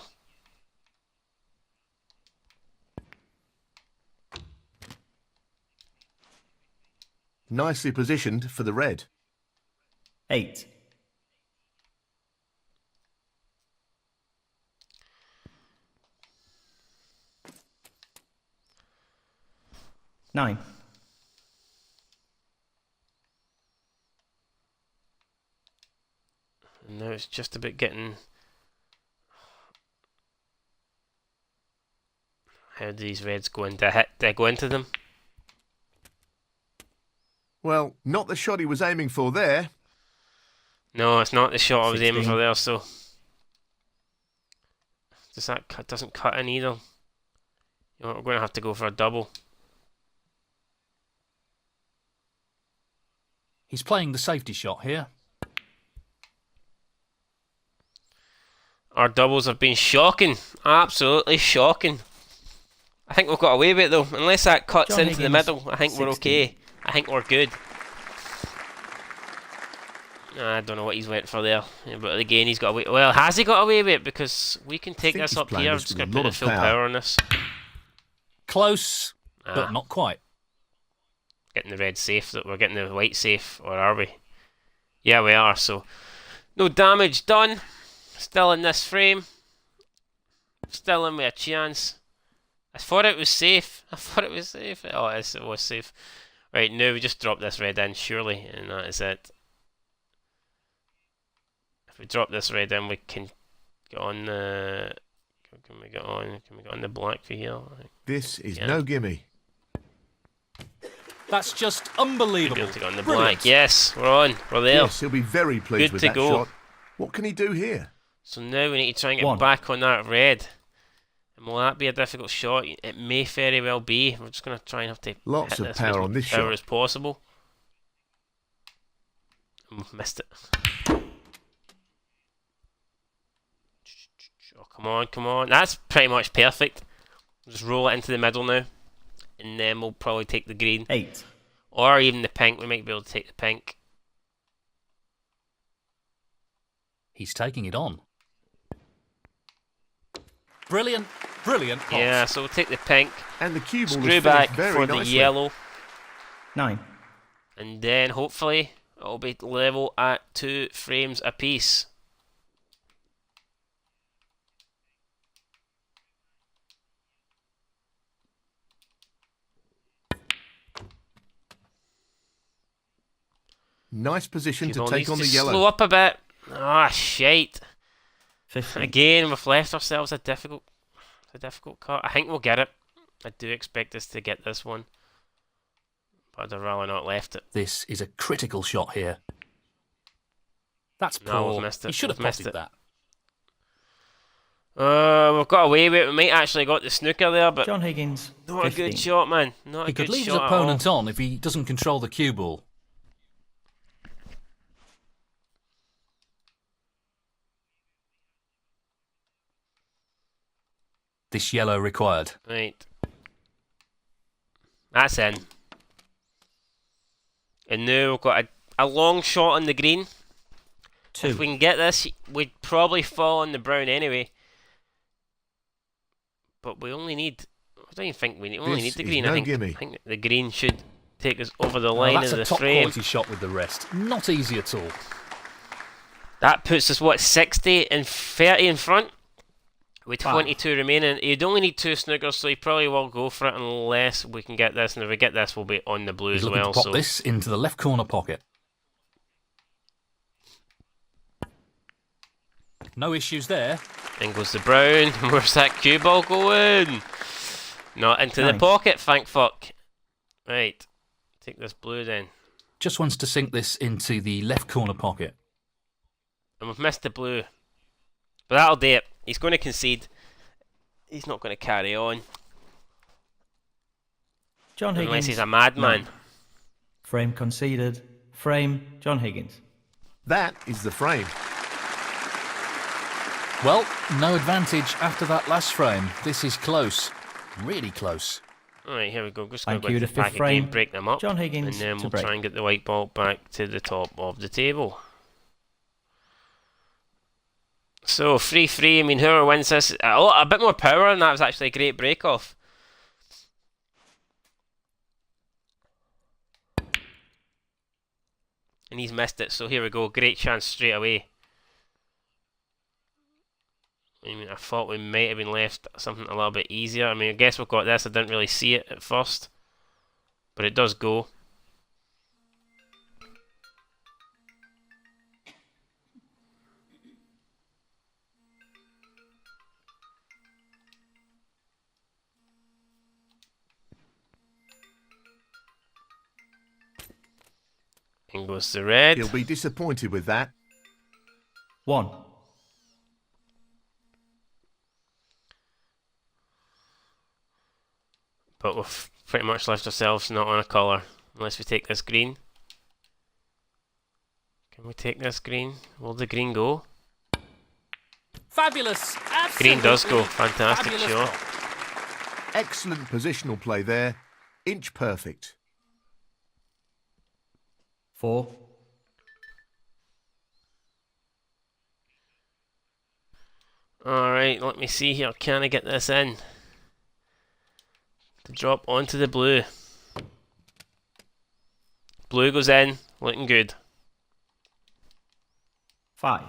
Nicely positioned for the red. 8. 9. And now it's just about getting. How do these reds go in? Do I go into them? Well, not the shot he was aiming for there. No, it's not the shot I was aiming 16. for there, so. Doesn't cut in either. You know, we're going to have to go for a double. He's playing the safety shot here. Our doubles have been shocking. Absolutely shocking. I think we've got away with it though. Unless that cuts John into the Higgins, middle, I think we're 16. okay. I think we're good. I don't know what he's went for there. Yeah, but again, he's got away. Well, has he got away with it? Because we can take think this he's up playing here. I'm this just with going a to lot put the of full power. power on this. Close, Ah. but not quite. Getting the red safe. That we're getting the white safe, or are we? Yeah, we are. So, no damage done. Still in this frame. Still in with a chance. I thought it was safe. I thought it was safe. Oh, it was safe. Right, now we just drop this red in, surely, and that is it. If we drop this red in, we can get on the... Can we get on the black for here? This is no gimme. That's just unbelievable. Be able to get on the Brilliant. black. Yes, we're on. We're there. Yes, he'll be very pleased Good with to that go. shot. What can he do here? So now we need to try and get One. back on that red. And will that be a difficult shot? It may very well be. We're just going to try and have to Lots hit of this power with as on this much power shot. as possible. Missed it. Oh, come on, come on. That's pretty much perfect. Just roll it into the middle now. And then we'll probably take the green. 8. Or even the pink. We might be able to take the pink. He's taking it on. Brilliant, brilliant pass. Yeah, so we'll take the pink. And the cue ball Screw is back very for the nicely. yellow. 9. And then hopefully it'll be level at 2 frames apiece. Nice position to People take needs on to the yellow. slow up a bit. Ah, shite. 15. Again, we've left ourselves a difficult cut. I think we'll get it. I do expect us to get this one. But I'd rather not left it. This is a critical shot here. That's No, poor. we've missed it. He should have We've missed potted it. that. We've got away with it. We might actually got the snooker there, but John Higgins. not 15. a good shot, man. Not He a good could leave his shot opponent at all. on if he doesn't control the cue ball. This yellow required. Right. That's in. And now we've got a long shot on the green. 2. If we can get this, we'd probably fall on the brown anyway. But we only need... I don't even think we only need This the is green. no I gimme. think the green should take us over the Now, line that's of a the top frame. quality shot with the rest. Not easy at all. That puts us, what, 60 and 30 in front? With 5. 22 remaining. You'd only need 2 snookers, so you probably will go for it unless we can get this. And if we get this, we'll be on the blue He's as looking well. to pop So this into the left corner pocket. No issues there. in goes the brown. Where's that cue ball going? Not into the Nice. pocket, thank fuck. Right. Take this blue then. Just wants to sink this into the left corner pocket. And we've missed the blue. But that'll do it. He's going to concede. He's not going to carry on. John Higgins. Unless he's a madman. 9. Frame conceded. Frame, John Higgins. That is the frame. Well, no advantage after that last frame. This is close. Really close. Alright, here we go. Just going Thank to you, go the to the pack fifth frame. again, break them up. John Higgins and then to we'll break. try and get the white ball back to the top of the table. So, 3-3, I mean, whoever wins this, a bit more power, and that was actually a great break-off. And he's missed it, so here we go, great chance straight away. I mean, I thought we might have been left something a little bit easier. I mean, I guess we've got this, I didn't really see it at first. But it does go. In goes the red. He'll be disappointed with that. 1. But we've pretty much left ourselves not on a colour. Unless we take this green. Can we take this green? Will the green go? Fabulous! Green does go. Absolutely Fantastic fabulous shot. shot. Excellent positional play there. Inch perfect. 4. Alright, let me see here. Can I get this in? To drop onto the blue. Blue goes in. Looking good. 5.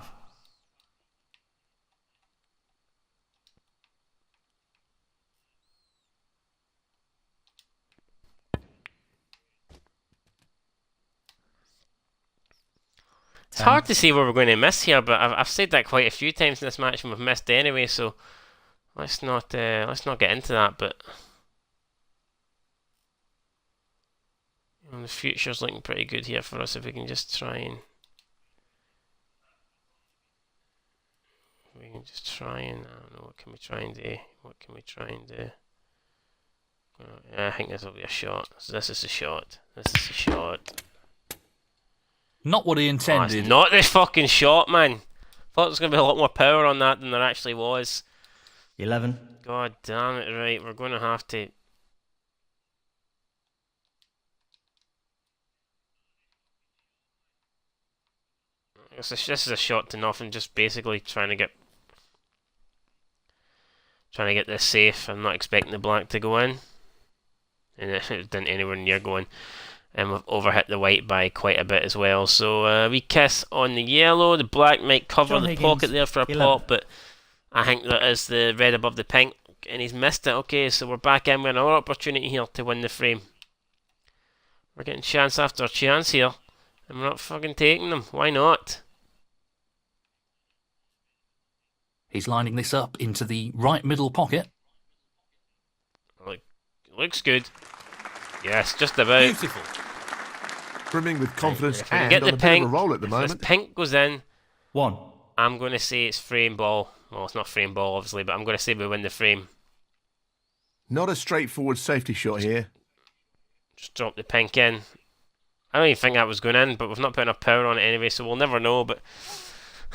It's hard to see where we're going to miss here, but I've said that quite a few times in this match, and we've missed anyway. So let's not get into that. But the future's looking pretty good here for us if we can just try and I don't know, what can we try and do? I think this will be a shot. So this is a shot. Not what he Oh, intended. it's not this fucking shot, man. Thought there was going to be a lot more power on that than there actually was. 11. God damn it, right. We're going to have to... This is a shot to nothing, just basically trying to get this safe. I'm not expecting the black to go in. And it didn't anywhere near go in. And we've overhit the white by quite a bit as well. So we kiss on the yellow. The black might cover John the Higgins, pocket there for a 11. pop, but I think that is the red above the pink, and he's missed it. Okay, so we're back in with another opportunity here to win the frame. We're getting chance after chance here, and we're not fucking taking them. Why not? He's lining this up into the right middle pocket. Looks good. Yes, just about. Beautiful. Brimming with confidence If we can and get on the a bit of pink, a roll at the if moment. this pink goes in, 1. I'm going to say it's frame ball. Well, it's not frame ball, obviously, but I'm going to say we win the frame. Not a straightforward safety shot here. Just drop the pink in. I don't even think that was going in, but we've not put enough power on it anyway, so we'll never know, but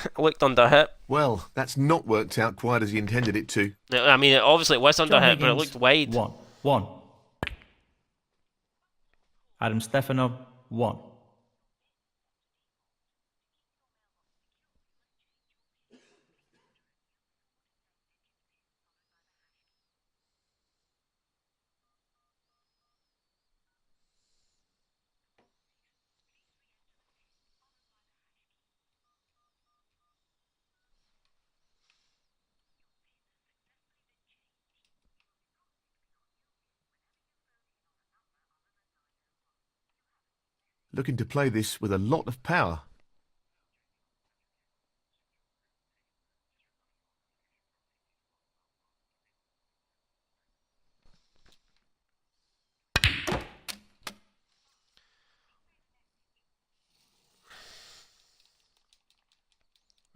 it looked under hit. Well, that's not worked out quite as he intended it to. I mean, obviously it was under John hit, but it Higgins, looked wide. 1. Adam Stefanov, 1. Looking to play this with a lot of power.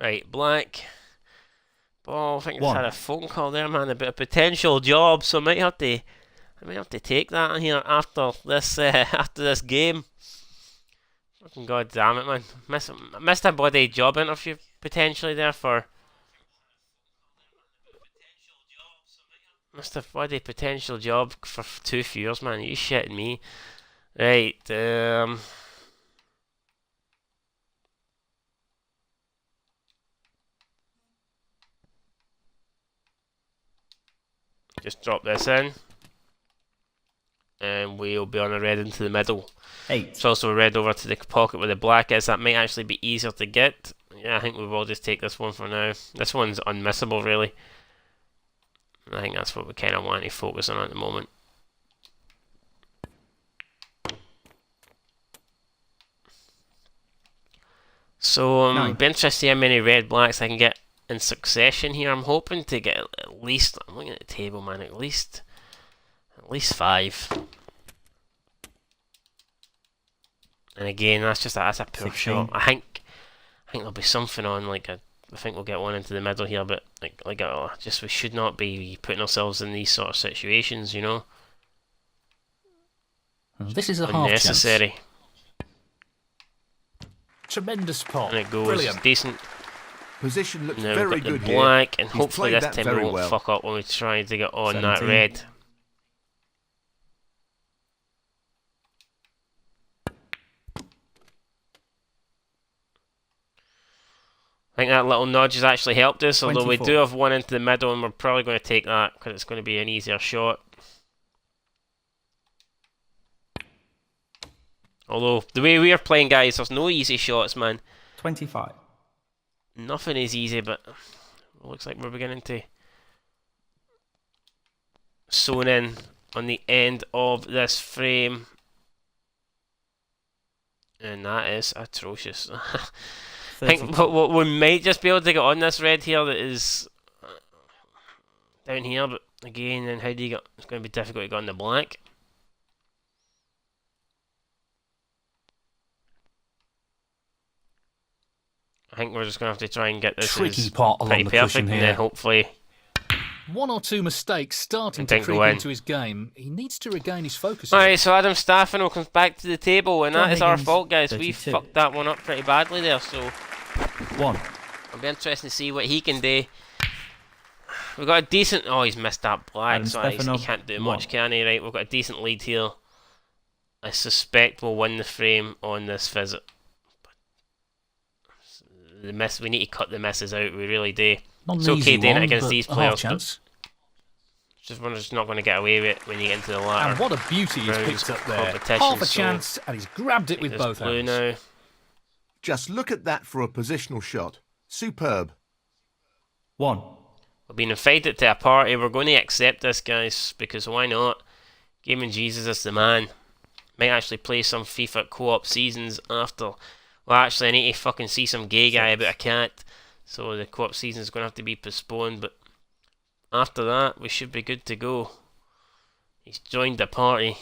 Right, black. Ball, I think it's 1. had a phone call there, man, about a potential job, so I might have to take that here after this game. Fucking god damn it, man. Missed a bloody job interview potentially there for... Missed a bloody potential job for 2 years, man. Are you shitting me? Right, just drop this in. And we'll be on a red into the middle. 8. It's also a red over to the pocket where the black is. That might actually be easier to get. Yeah, I think we will just take this one for now. This one's unmissable, really. I think that's what we kind of want to focus on at the moment. So, 9. be interested to see how many red blacks I can get in succession here. I'm hoping to get at least, I'm looking at the table, man, at least 5. And again, that's a poor 16. shot. I think there'll be something on, I think we'll get one into the middle here, but we should not be putting ourselves in these sort of situations, you know. This is a half chance. Unnecessary. Tremendous pot. And it goes Brilliant. decent. Position looks Now very we've got good the here. black, and He's hopefully played this that time we very won't well. fuck up when we try to get on that 17. red. I think that little nudge has actually helped us, although we 24. do have one into the middle, and we're probably going to take that because it's going to be an easier shot. Although, the way we are playing, guys, there's no easy shots, man. 25. Nothing is easy, but it looks like we're beginning to zone in on the end of this frame. And that is atrocious. I think we might just be able to get on this red here that is down here, but again, then how do you get... It's going to be difficult to go on the black. I think we're just going to have to try and get this Tricky part along pretty the perfect, cushion and here. then hopefully... One or two mistakes starting to think creep we'll win. into his game. He needs to regain his focus. Alright, so Adam Staffano comes back to the table, and John that is our Higgins, fault, guys. 32. We fucked that one up pretty badly there, so... 1. It'll be interesting to see what he can do. We've got a decent... Oh, he's missed that black, Adam so he Stefanov, can't do 1. much, can he? Right, we've got a decent lead here. I suspect we'll win the frame on this visit. The miss, we need to cut the misses out, we really do. Not an It's okay easy doing it one, against but these a half players, chance. We're just not going to get away with it when you get into the latter. And what a beauty he's rounds picked up there. competition, Half a so chance, and he's grabbed it take with this both blue hands. now. Just look at that for a positional shot. Superb. 1. We've been invited to a party. We're going to accept this, guys, because why not? Gaming Jesus is the man. Might actually play some FIFA co-op seasons after. Well, actually, I need to fucking see some gay guy about a cat. So the co-op season is going to have to be postponed. But after that, we should be good to go. He's joined the party.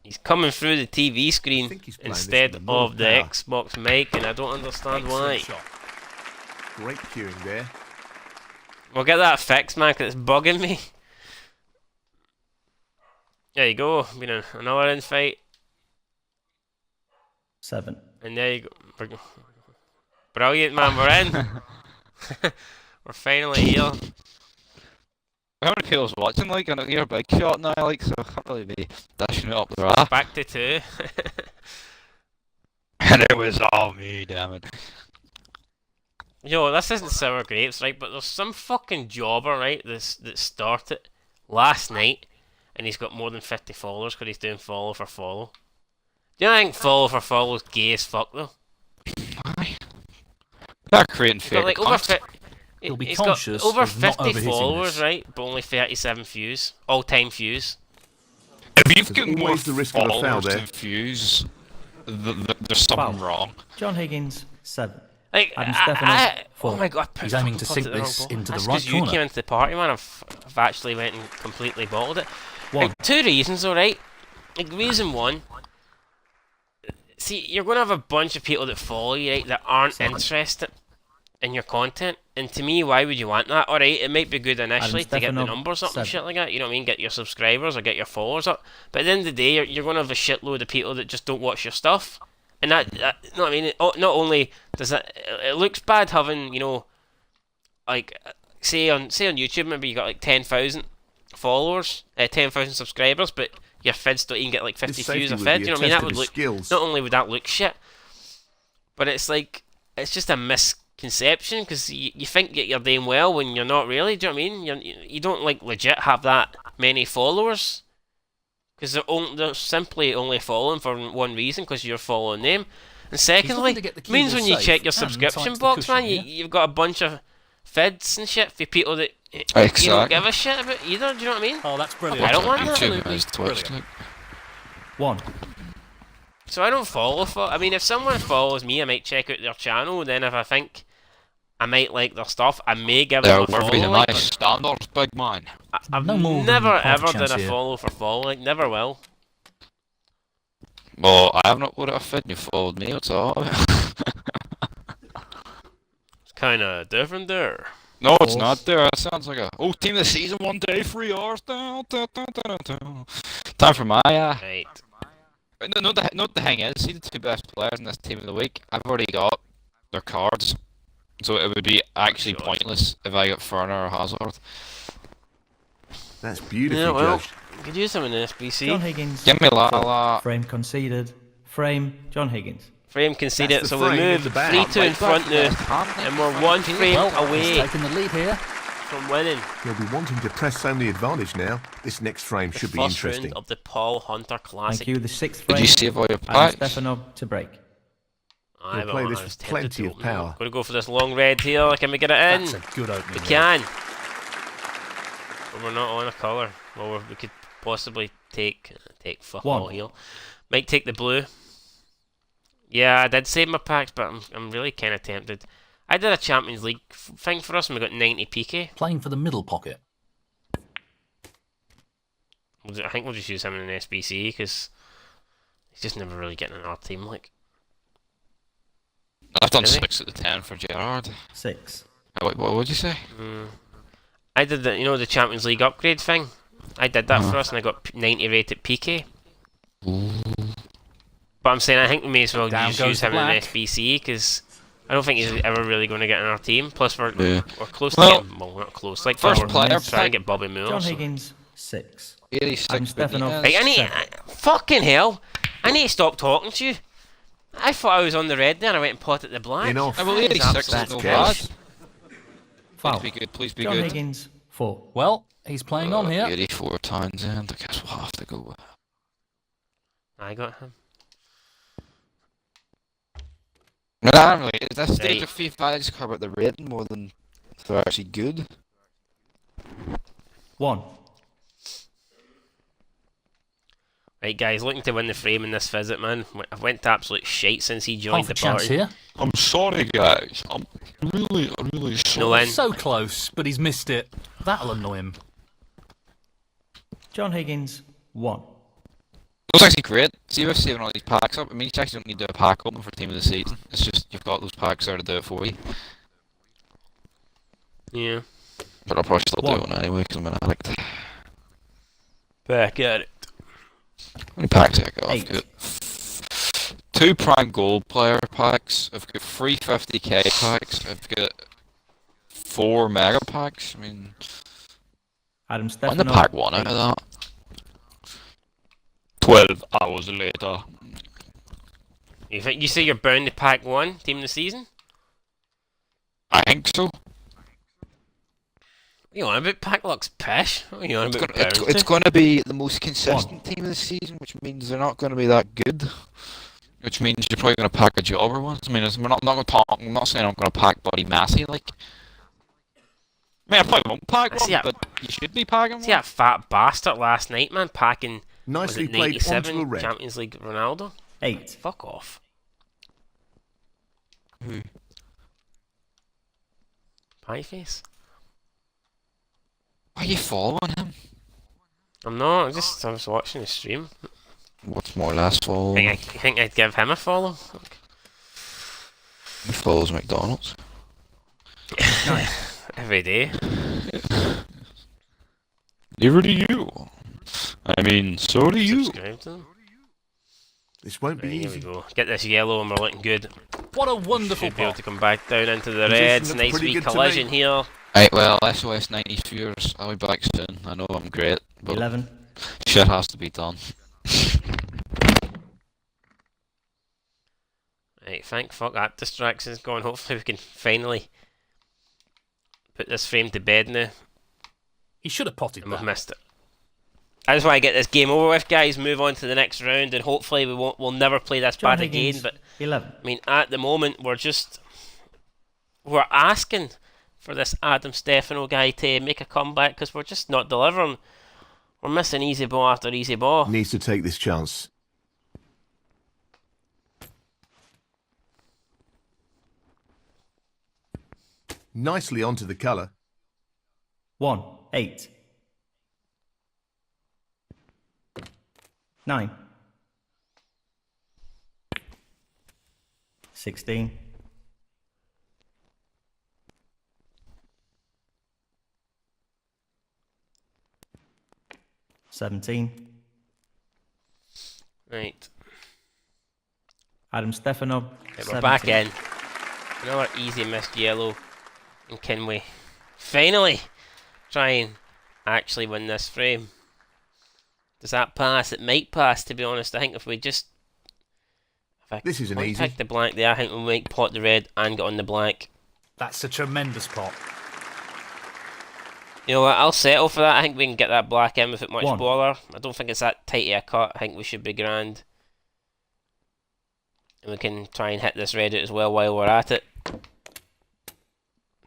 He's coming through the TV screen think he's playing this instead with more of the power. Xbox mic, and I don't understand why. Excellent shot. Great cueing there. We'll get that fixed, man, 'cause it's bugging me. There you go. Been another infight. 7. And there you go. Brilliant, man. We're in. We're finally here. How many people's watching, like, and you're a big shot now, like, so I can't really be dashing it up the raft. Back to 2. And it was all me, damn it. Yo, this isn't sour grapes, right? But there's some fucking jobber, right, that started last night, and he's got more than 50 followers because he's doing follow for follow. Do you think follow for follow is gay as fuck, though? Aye. They're creating He's got fake like over accounts. He'll be he's conscious got over of not 50 overhitting followers, this. right? But only 37 views. All-time views. If you've There's got more always the risk of a foul followers there. than views, there's something Foul. wrong. John Higgins, 7. Like, Adam Stefanov, oh 4. my god, I He's aiming to fucking sink put it the this wrong ball. into the That's right 'cause you corner. came into the party, man. I've actually went and completely bottled it. 1. Like, 2 reasons, alright? Like, reason 1, see, you're going to have a bunch of people that follow you, right, that aren't 7. interested in your content. And to me, why would you want that? Alright, it might be good initially to get the Stefanov, numbers up 7. and shit like that. You know what I mean? Get your subscribers or get your followers up. But at the end of the day, you're going to have a shitload of people that just don't watch your stuff. And that you know what I mean? Not only does it looks bad having, you know, like, say on YouTube, maybe you got like 10,000 followers, 10,000 subscribers, but your vids don't even get like 50 His views safety a would vid. be You know a what I mean? test That of would his look. skills. Not only would that look shit, but it's like, it's just a misconception because you think that you're doing well when you're not really. Do you know what I mean? You don't like legit have that many followers because they're simply only following for one reason, because you're following them. And secondly, to get the it means keyboard when you safe check your and subscription tight to the box, cushion, man, yeah? you've got a bunch of vids and shit for people that you Exactly. don't give a shit about either. Do you know what I mean? Oh, that's brilliant. I don't want that. YouTube Absolutely is Twitch. brilliant. 1. So I don't follow I mean, if someone follows me, I might check out their channel. Then if I think I might like their stuff, I may give They're them a follow. worthy the Like, nice standards, big man. I've No more than never half a ever chance done a here. follow for follow. Like, never will. Well, I haven't uploaded a vid and you followed me, what's up? It's kind of different there. No, it's not there. That sounds like a team of the season 1 day, 3 hours down. Time for my Right. No, the thing is, see the 2 best players in this team of the week. I've already got their cards, so it would be actually God. pointless if I got Ferner or Hazard. That's beautifully Yeah, well, judged. you could use them in the SBC. John Higgins, Give me 4. La. Frame conceded. Frame, John Higgins. Frame conceded, That's so the we frame move in the back. 3-2 in front now, and we're 1 frame Well, away he's taking the lead here. from winning He'll be wanting to press home the advantage now. This next frame the should be first interesting. round of the Paul Hunter Classic. Thank you. The 6th Did frame. you save all your Adam packs? Stefanov to break. He'll play this with plenty of power. Going to go for this long red here. Can we get it in? That's a good opening. We there. can. But we're not on a colour. Well, we could possibly take fuck 1. all here. Might take the blue. Yeah, I did save my packs, but I'm really kind of tempted. I did a Champions League thing for us and we got 90 PK. Playing for the middle pocket. I think we'll just use him in an SBC because he's just never really getting in our team. Like, I've done Really? 6 at the 10 for Gerrard. 6. Wait, what would you say? I did the the Champions League upgrade thing. I did that for us and I got 90 rated PK. But I'm saying I think we may as well Down just goes use the him in an black. SBC because I don't think he's ever really going to get in our team. Plus we're close Well, to getting, well, not close. Like first we're player trying to pick. get Bobby Moore. John so- Higgins, 6. 86 Adam Stefanov. Hey, Benitez. fucking hell! I need to stop talking to you. I thought I was on the red there and I went and potted the black. Enough. Well, That is 86 absolute is no chaos. bad. Foul. Please be good, please be John good. Higgins, 4. Well, he's playing on here. 84 Townsend, I guess we'll have to go with. I got him. But I don't really, at this stage Right. of FIFA, I just care about the rating more than if they're actually good. 1. Right, guys, looking to win the frame in this visit, man. I've went to absolute shite since he joined Half a the chance party. here. I'm sorry, guys. I'm really No win. So close, but he's missed it. That'll annoy him. John Higgins, 1. It's actually great. See, we're saving all these packs up. I mean, you actually don't need to do a pack open for team of the season. It's just you've got those packs there to do it for you. Yeah. But I'll probably still do One. it anyway because I'm an addict. How Back at it. many packs have I got? I've 8. got 2 prime gold player packs. I've got 3 50k packs. I've got 4 mega packs. I mean, Adam I'm the Stefanov, pack 1 out 8. of that. 12 hours later. You say you're bound to pack 1 team of the season? I think so. What are you on about? Pack looks pish. What are you on It's about? gonna, bound it's to? going to be the most consistent team of the season, which means they're not going to be that good. Which means you're probably going to pack a jobber once. I mean, I'm not going to talk. I'm not saying I'm going to pack Buddy Massey. Like, I mean, I probably won't pack See one, that- but you should be packing See one. that fat bastard last night, man, packing was Nicely it played onto the 97 red. Champions League Ronaldo? 8. Fuck off. Who? Pie face. Why are you following him? I'm not. I was watching the stream. What's more or less I following? think I'd give him a follow. He follows McDonald's. Every day. Neither do you. I mean, so do you. Subscribe to them. This won't be Right, here we easy. go. Get this yellow and we're looking good. What a wonderful Should be able pot. to come back down into the Position reds. looks Nice pretty wee good to collision me. here. Right, well, SOS 90 viewers, I'll be back soon. I know I'm great, but 11. shit has to be done. Right, thank fuck that distraction's gone. Hopefully we can finally put this frame to bed now. He should have potted And we've that. missed it. I just want to get this game over with, guys. Move on to the next round, and hopefully we'll never play this John bad Higgins, again. But 11. I mean, at the moment we're asking for this Adam Stefano guy to make a comeback because we're just not delivering. We're missing easy ball after easy ball. Needs to take this chance. Nicely onto the colour. 1. 8. 9. 16. 17. Right, Adam Stefanov, right, we're back 17. in. Another easy missed yellow, and can we finally try and actually win this frame? Does that pass? It might pass, to be honest. I think if we just... This isn't if I easy. pick the black there, I think we might pot the red and get on the black. That's a tremendous pot. You know what, I'll settle for that. I think we can get that black in without much 1. bother. I don't think it's that tight of a cut. I think we should be grand. And we can try and hit this red out as well while we're at it.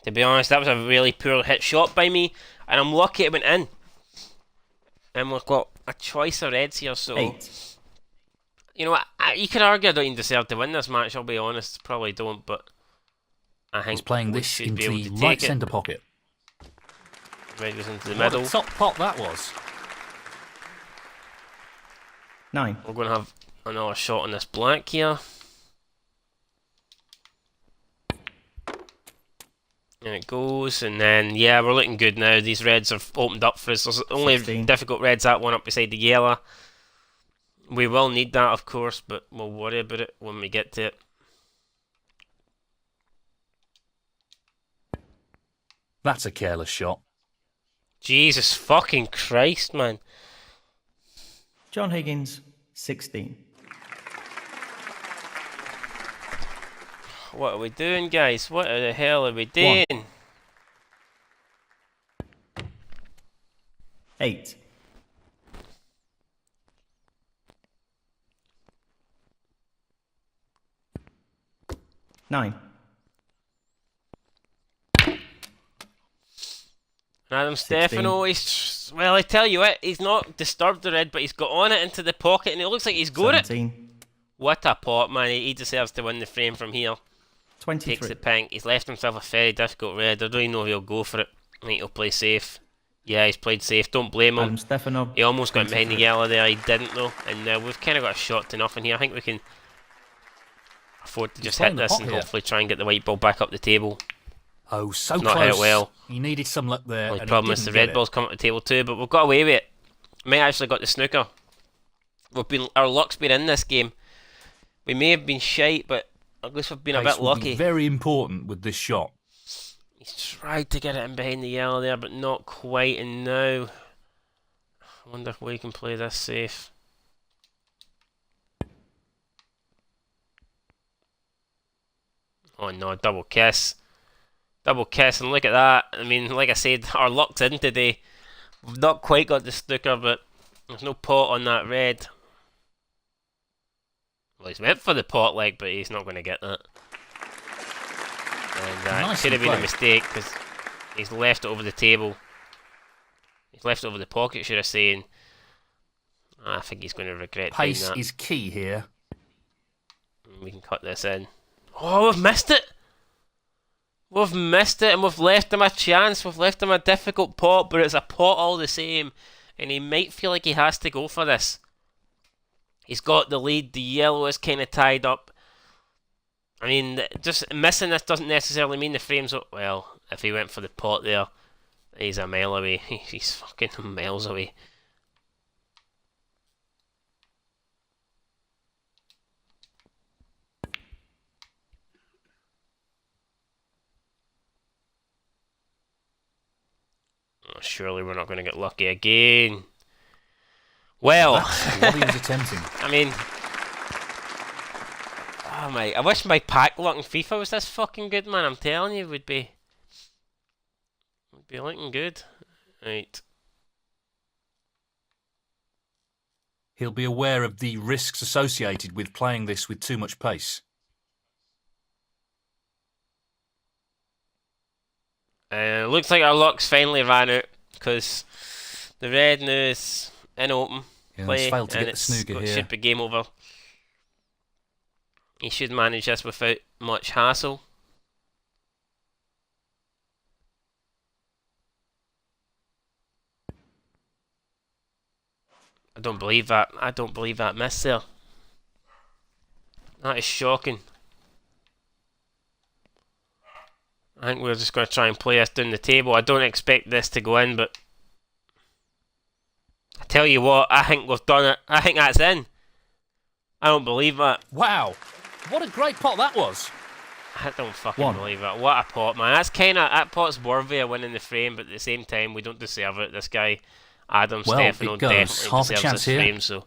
To be honest, that was a really poor hit shot by me. And I'm lucky it went in. And we've got a choice of reds here, so... 8. You know, you could argue I don't even deserve to win this match, I'll be honest. Probably don't, but I think He's playing we this should into be able the to right take it. centre pocket. Red goes into the What middle. a top pot that was. 9. We're going to have another shot on this black here. And it goes, and then, yeah, we're looking good now. These reds have opened up for us. There's only 16. difficult reds, that one up beside the yellow. We will need that, of course, but we'll worry about it when we get to it. That's a careless shot. Jesus fucking Christ, man. John Higgins, 16. What are we doing, guys? What the hell are we doing? 8. Nine. Adam Stefano, well, I tell you what, he's not disturbed the red, but he's got on it into the pocket, and it looks like he's got it. 17. What a pot, man. He deserves to win the frame from here. 23. Takes the pink. He's left himself a very difficult red. I don't even know if he'll go for it. I think he'll play safe. Yeah, he's played safe. Don't blame him. Adam Stefano. He almost got behind the 23. yellow there. He didn't, though. And we've kind of got a shot to nothing here. I think we can afford to just hit playing the this pot and here. hopefully try and get the white ball back up the table. Oh, so Not close. hit it well. He needed some luck there. Only And problem he is the didn't red get ball's come up the table too, but we've got away with it. May actually got the snooker. Our luck's been in this game. We may have been shite, but at least we've been a Pace bit will be lucky. very important with this shot. He's tried to get it in behind the yellow there, but not quite. And now, I wonder if we can play this safe. Oh no, double kiss. Double kiss, and look at that. I mean, like I said, our luck's in today. We've not quite got the snooker, but there's no pot on that red. Well, he's went for the pot, like, but he's not going to get that. And that Nicely should have been a played. mistake, because he's left it over the table. He's left it over the pocket, should I say, and I think he's going to regret doing Pace that. is key here. We can cut this in. Oh, we've missed it! We've missed it, and we've left him a chance. We've left him a difficult pot, but it's a pot all the same. And he might feel like he has to go for this. He's got the lead. The yellow is kind of tied up. I mean, just missing this doesn't necessarily mean the frame's up. Well, if he went for the pot there, he's a mile away. He's fucking miles away. Oh, surely we're not going to get lucky again. Well, That's what he was attempting. I mean, oh my! I wish my pack luck in FIFA was this fucking good, man. I'm telling you, would be looking good. Right. He'll be aware of the risks associated with playing this with too much pace. Looks like our luck's finally ran out because the red now is in open Yeah, play he's failed to and get the snooker it here. should be game over. He should manage this without much hassle. I don't believe that. I don't believe that miss there. That is shocking. I think we're just going to try and play this down the table. I don't expect this to go in, but I tell you what, I think we've done it. I think that's in. I don't believe that. Wow, what a great pot that was. I don't fucking 1. believe it. What a pot, man. That pot's worthy of winning the frame, but at the same time, we don't deserve it. This guy, Adam Well, Stefano, it goes. definitely Half a deserves chance this here. frame. So,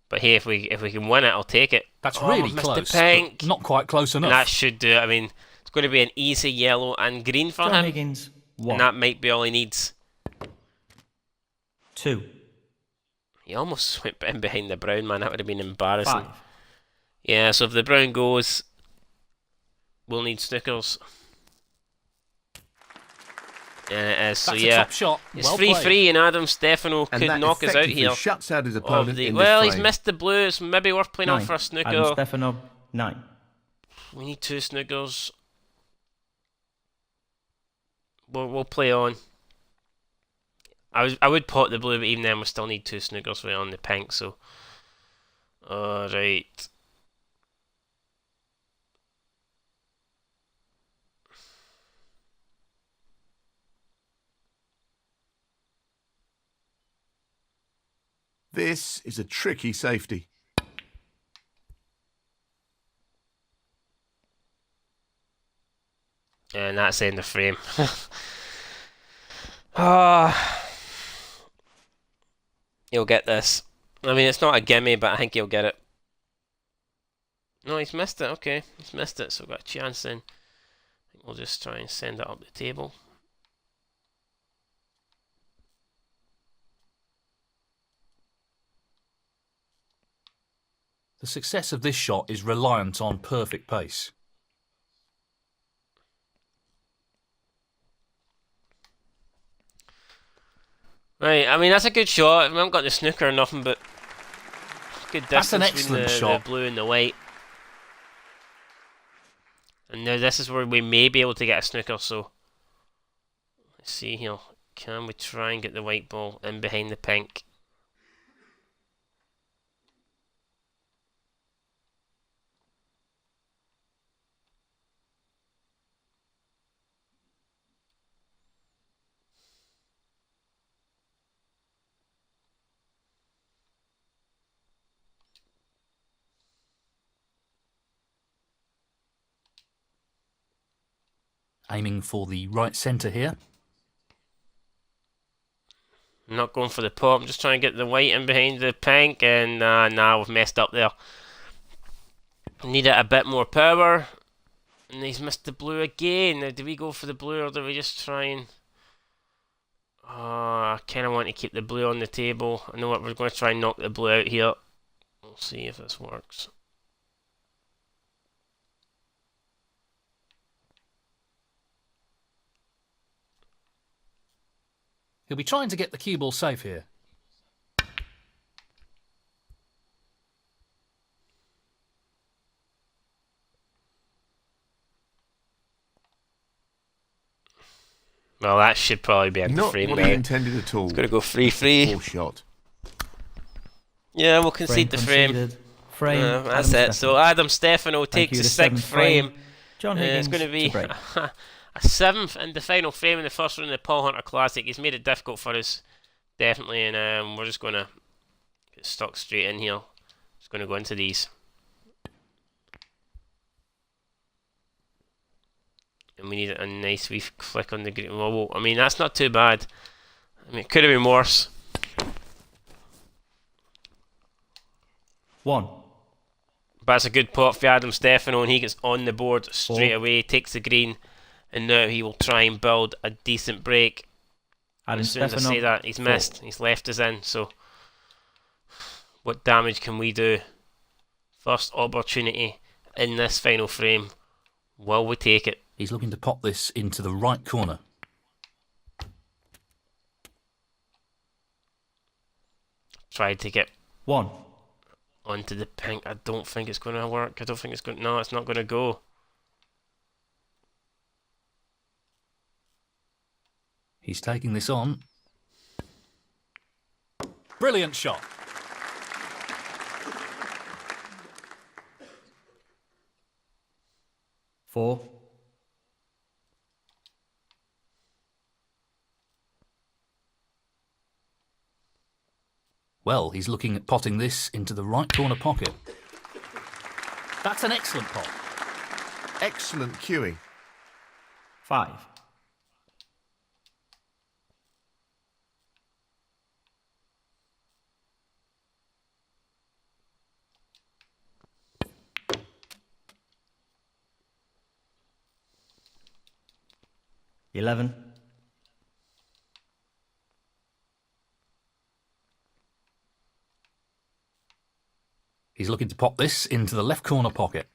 but hey, if we can win it, I'll take it. That's Oh, really we've missed close, the pink. but not quite close And enough. that should do it. I mean, it's going to be an easy yellow and green for John him, Higgins, and 1. that might be all he needs. 2. He almost went in behind the brown, man. That would have been embarrassing. 5. Yeah, so if the brown goes, we'll need snookers. And it is. So That's yeah, a top shot. it's Well 3-3, played. and Adam Stefano And could that knock us out effectively here. shuts out his Of opponent the, in well, this he's frame. missed the blues. Maybe worth playing on 9. for a snooker. Adam Stefano, 9. We need 2 snookers. We'll play on. I would pot the blue, but even then we still need 2 snookers for on the pink. So, all right. This is a tricky safety. And that's in the frame. Ah, he'll get this. I mean, it's not a gimme, but I think he'll get it. No, he's missed it. Okay, he's missed it, so we've got a chance then. I think we'll just try and send it up the table. The success of this shot is reliant on perfect pace. Right, I mean, that's a good shot. We haven't got the snooker or nothing, but good distance That's an between excellent the shot. blue and the white. And now this is where we may be able to get a snooker, so let's see here. Can we try and get the white ball in behind the pink? Aiming for the right centre here. I'm not going for the pop, I'm just trying to get the white in behind the pink, and nah, we've messed up there. Need it a bit more power. And he's missed the blue again. Now, do we go for the blue, or do we just try and... I kind of want to keep the blue on the table. I know what, we're going to try and knock the blue out here. We'll see if this works. He'll be trying to get the cue ball safe here. Well, that should probably be in the Not frame what now. he intended at all. It's going to go 3-3. Poor shot. Yeah, we'll concede the frame. Conceded. Frame. That's Adam it. So Stefano. Adam Stefano Thank takes you, the the 6th 7th frame. John Higgins It's going to be to break. a 7th and the final frame in the first round of the Paul Hunter Classic. He's made it difficult for us, definitely, and we're just going to get stuck straight in here. Just going to go into these. And we need a nice wee flick on the green. Well, I mean, that's not too bad. I mean, it could have been worse. 1. But it's a good pot for Adam Stefano, and he gets on the board straight away, takes the green, and now he will try and build a decent break. Adam As soon as I Stefano, say that, he's 4. missed. He's left us in, so what damage can we do? First opportunity in this final frame. Will we take it? He's looking to pop this into the right corner. Tried to get 1. onto the pink. I don't think it's going to work. I don't think it's going. No, it's not going to go. He's taking this on. Brilliant shot. Four. Well, he's looking at potting this into the right corner pocket. That's an excellent pot. Excellent cueing. 5. Eleven. He's looking to pop this into the left corner pocket.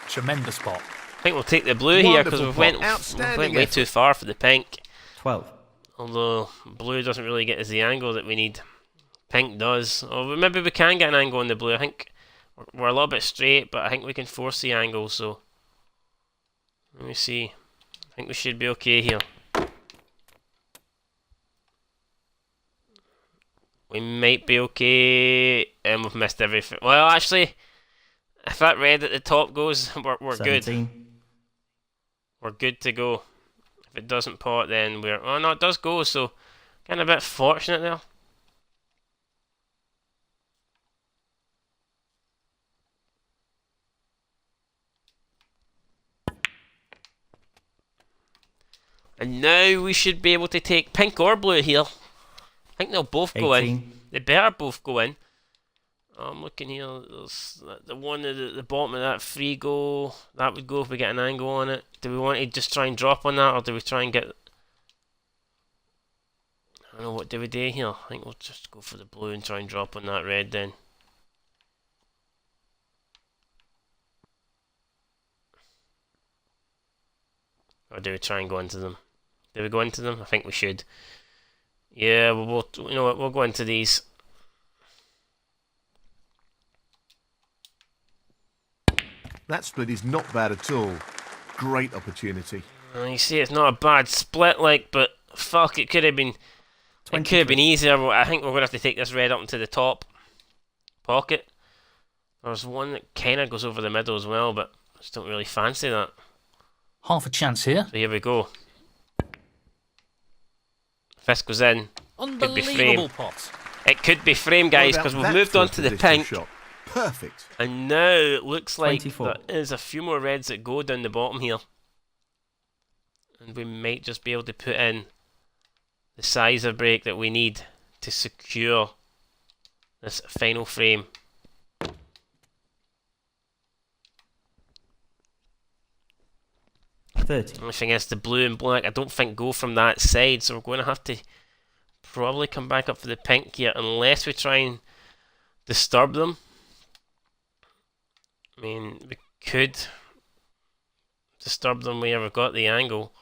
Tremendous pot. I think we'll take the blue here because Wonderful we've pot. went Outstanding way effort. too far for the pink. 12. Although blue doesn't really get us the angle that we need. Pink does. Or maybe we can get an angle on the blue. I think we're a little bit straight, but I think we can force the angle, so let me see. I think we should be okay here. We might be okay, and we've missed everything. Well, actually, if that red at the top goes, we're good. 17. We're good to go. If it doesn't pot, then we're... Oh no, it does go, so kind of a bit fortunate there. And now we should be able to take pink or blue here. I think they'll both go in. 18. They better both go in. I'm looking here. There's the one at the bottom of that free go. That would go if we get an angle on it. Do we want to just try and drop on that, or do we try and get... I don't know, what do we do here? I think we'll just go for the blue and try and drop on that red then. Or do we try and go into them? Do we go into them? I think we should. Yeah, we'll you know what, we'll go into these. That split is not bad at all. Great opportunity. You see, it's not a bad split, like, but fuck, it could have been. It could have been easier. I think we're gonna have to take this red up into the top pocket. There's one that kind of goes over the middle as well, but I just don't really fancy that. Half a chance here. So here we go. If this goes in, could be frame. Unbelievable pot. It could be frame, guys, because we've moved on to the pink. Shot. Perfect. And now it looks like 24. there is a few more reds that go down the bottom here. And we might just be able to put in the size of break that we need to secure this final frame. The only thing is the blue and black I don't think go from that side, so we're going to have to probably come back up for the pink here unless we try and disturb them. I mean, we could disturb them where we've got the angle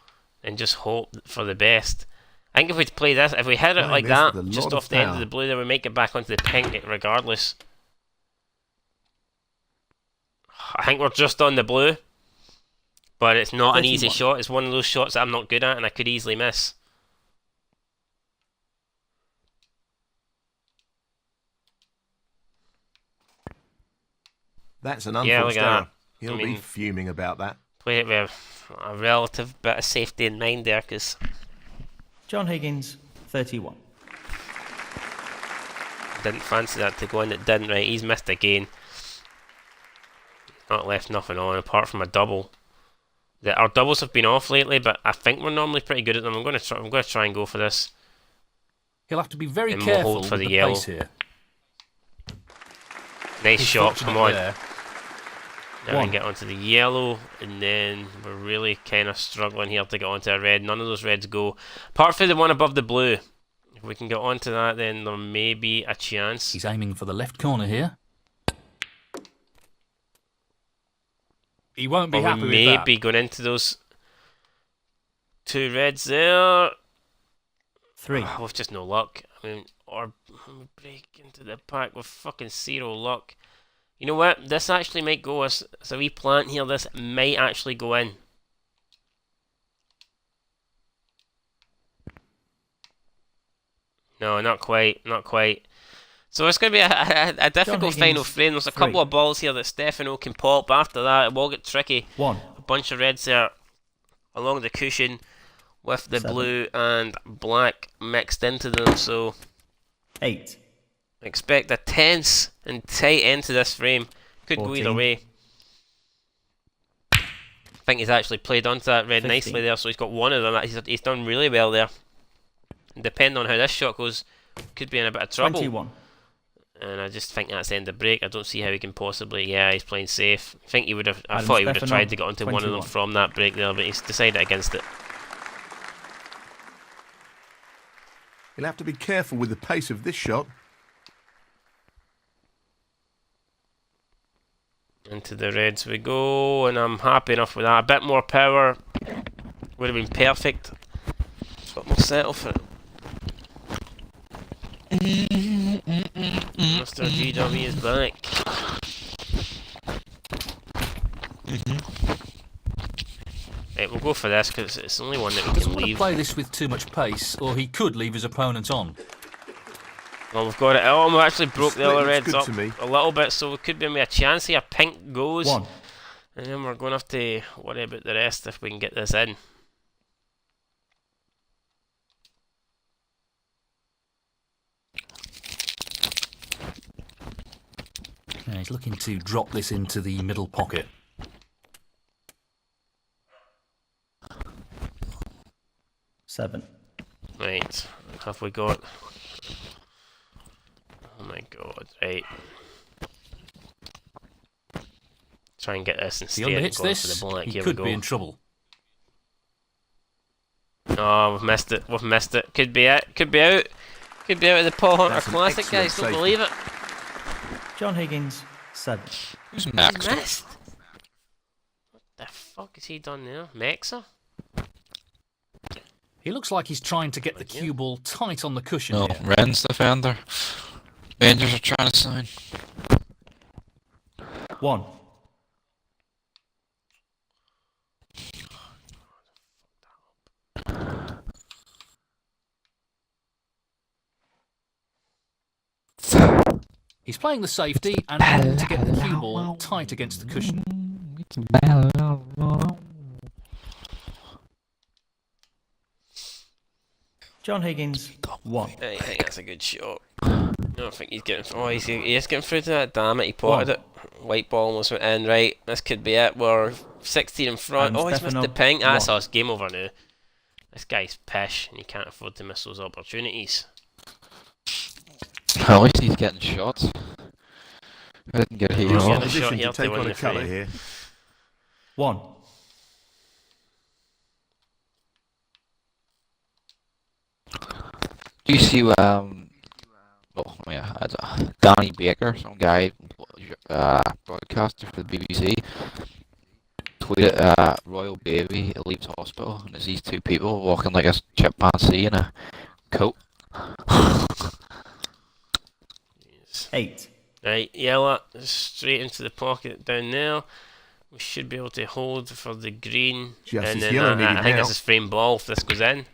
and just hope for the best. I think if we play this, if we hit it like that, just off the end of the blue, then we might get back onto the pink regardless. I think we're just on the blue, but it's not an easy shot. It's one of those shots that I'm not good at and I could easily miss. That's an unforced error. He'll I mean, be fuming about that. Play it with a relative bit of safety in mind there, because John Higgins, 31. didn't fancy that to go in. It didn't. Right, he's missed again. Not left nothing on apart from a double. Our doubles have been off lately, but I think we're normally pretty good at them. I'm going to try and go for this. He'll have to be very And we'll careful hold for with the the yellow. pace here. Nice He's shot. fortunate Come on. there. Now we can get onto the yellow, and then we're really kind of struggling here to get onto a red. None of those reds go, apart from the one above the blue. If we can get onto that, then there may be a chance. He's aiming for the left corner here. He won't be Or happy we with may that. be going into those two reds there. 3. Oh, we've just no luck. I mean, or we break into the pack with fucking zero luck. You know what? This actually might go as a wee plant here. This might actually go in. No, not quite. Not quite. So it's going to be a difficult final frame. There's a couple of balls here that Stefano can pop. After that, it will get tricky. 1. A bunch of reds there along the cushion with the 7. blue and black mixed into them. So 8. expect a tense and tight end to this frame. Could go either 14. way. I think he's actually played onto that red 15. nicely there, so he's got one of them. He's done really well there. And depending on how this shot goes, could be in a bit of trouble. 21. And I just think that's the end of break. I don't see how he can possibly. Yeah, he's playing safe. I think he would have. I Adam thought he would have Stefano, tried to get onto one of them 21. from that break there, but he's decided against it. He'll have to be careful with the pace of this shot. Into the reds we go, and I'm happy enough with that. A bit more power would have been perfect. But we'll settle for it. Mr. GW is back. Right, we'll go for this because it's the only one that we Doesn't can want to leave. play this with too much pace, or he could leave his opponent on. Well, we've got it. Oh, we actually broke the split other looks reds good up to me. a little bit, so it could be a chance here. Pink goes. 1. And then we're going to have to worry about the rest if we can get this in. Yeah, he's looking to drop this into the middle pocket. Seven. Right, what have we got? Oh my god, right. Try and get this If he instead. underhits Going for this, the black. he Here could we be go. in trouble. Oh, we've missed it. We've missed it. Could be it. Could be out. Could be out of the Paul Hunter That's an Classic, excellent guys. Don't save. believe it. John Higgins, 7. Who's He's next? missed. What the fuck has he done there? Mexa? He looks like he's trying to get the cue ball tight on the cushion No, here. Ren's defender. Rangers are trying to sign. 1. He's playing the safety and wanting to get the cue ball tight against the cushion. John Higgins, 1. I think that's a good shot. I don't think he's getting. Oh, he is getting through to that. Damn it, he potted it. White ball almost went in. Right, this could be it. We're 16 in front. And Oh, he's missed the Stefano, ping. That's 1. us. Game over now. This guy's pish, and he can't afford to miss those opportunities. At least he's getting shots. I didn't get a He's hero. getting a Position shot to here to take win on the a colour frame. here. 1. Do you see oh yeah, Danny Baker, some guy, broadcaster for the BBC, tweeted Royal Baby leaves hospital, and there's these two people walking like a chimpanzee in a coat. 8. Right, yellow, straight into the pocket down there. We should be able to hold for the green. Just and as then yellow I needed think help. this is frame ball if this goes in.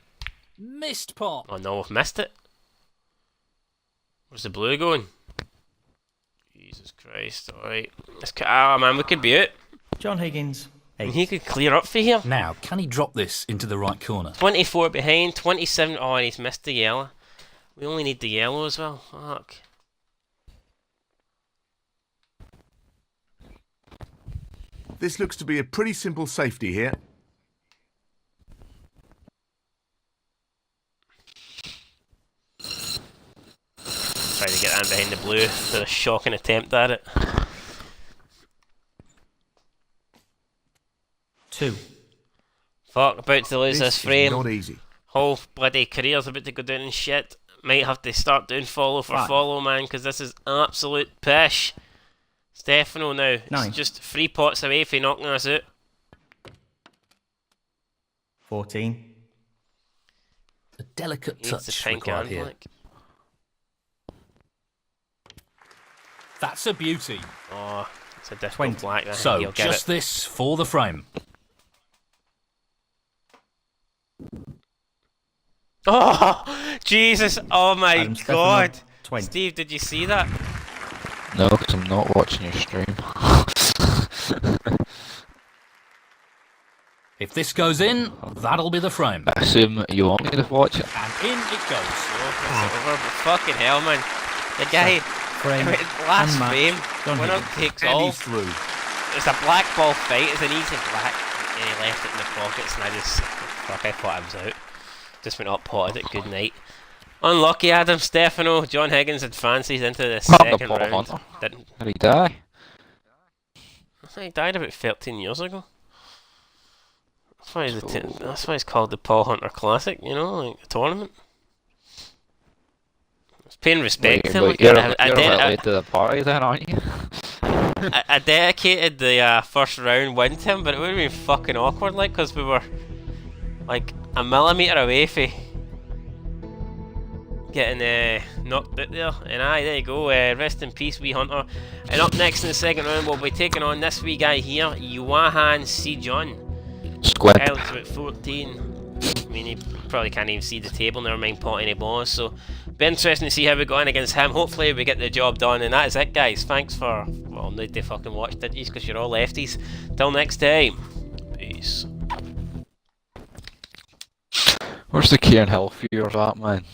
Missed pot. Oh no, we've missed it. Where's the blue going? Jesus Christ, alright. Ah man, we could be out. John Higgins, And 8. he could clear up for here. Now, can he drop this into the right corner? 24 behind, 27. Oh, and he's missed the yellow. We only need the yellow as well. Fuck. This looks to be a pretty simple safety here. Trying to get that behind the blue. Did a shocking attempt at it. 2. Fuck, about to lose this is frame. not easy. Whole bloody career's about to go down in shit. Might have to start doing follow for 5. follow, man, because this is absolute pish. Stefano now. 9. It's just 3 pots away from knocking us out. 14. A delicate Needs the touch pink required and here. black. That's a beauty. Oh, it's a difficult 20. black. I think So, he'll get just it. this for the frame. Oh, Jesus. Oh my Adam Stefano, god. 20. Steve, did you see that? No, because I'm not watching your stream. If this goes in, that'll be the frame. I assume you want me to watch it. And in it goes. Over, fucking hell, man. The guy, Frame last and match. frame, John winner Higgins. takes And all. he's through. It's a black ball fight. It's an easy black. And he left it in the pockets, and I just, fuck, I thought I was out. Just went up, potted it. Good night. Unlucky, Adam Stefano. John Higgins advances into the Not the second Paul round. Hunter. Didn't. Did he die? I think he died about 13 years ago. That's why it's called the Paul Hunter Classic. You know, like a tournament. It's paying respect to him. You're a I bit did- late to the party then, aren't you? I dedicated the first round win to him, but it would have been fucking awkward, like, because we were like a millimetre away from getting knocked out there. And there you go, rest in peace, wee Hunter. And up next in the second round, we'll be taking on this wee guy here, Yuahan Sejun. Squid. Pilots about 14. I mean, he probably can't even see the table, never mind pot any balls, so be interesting to see how we go in against him. Hopefully we get the job done, and that is it, guys. Thanks for, well, need to fucking watch, didn't you, because you're all lefties. Till next time, peace. Where's the Cairn Hill viewers at, man?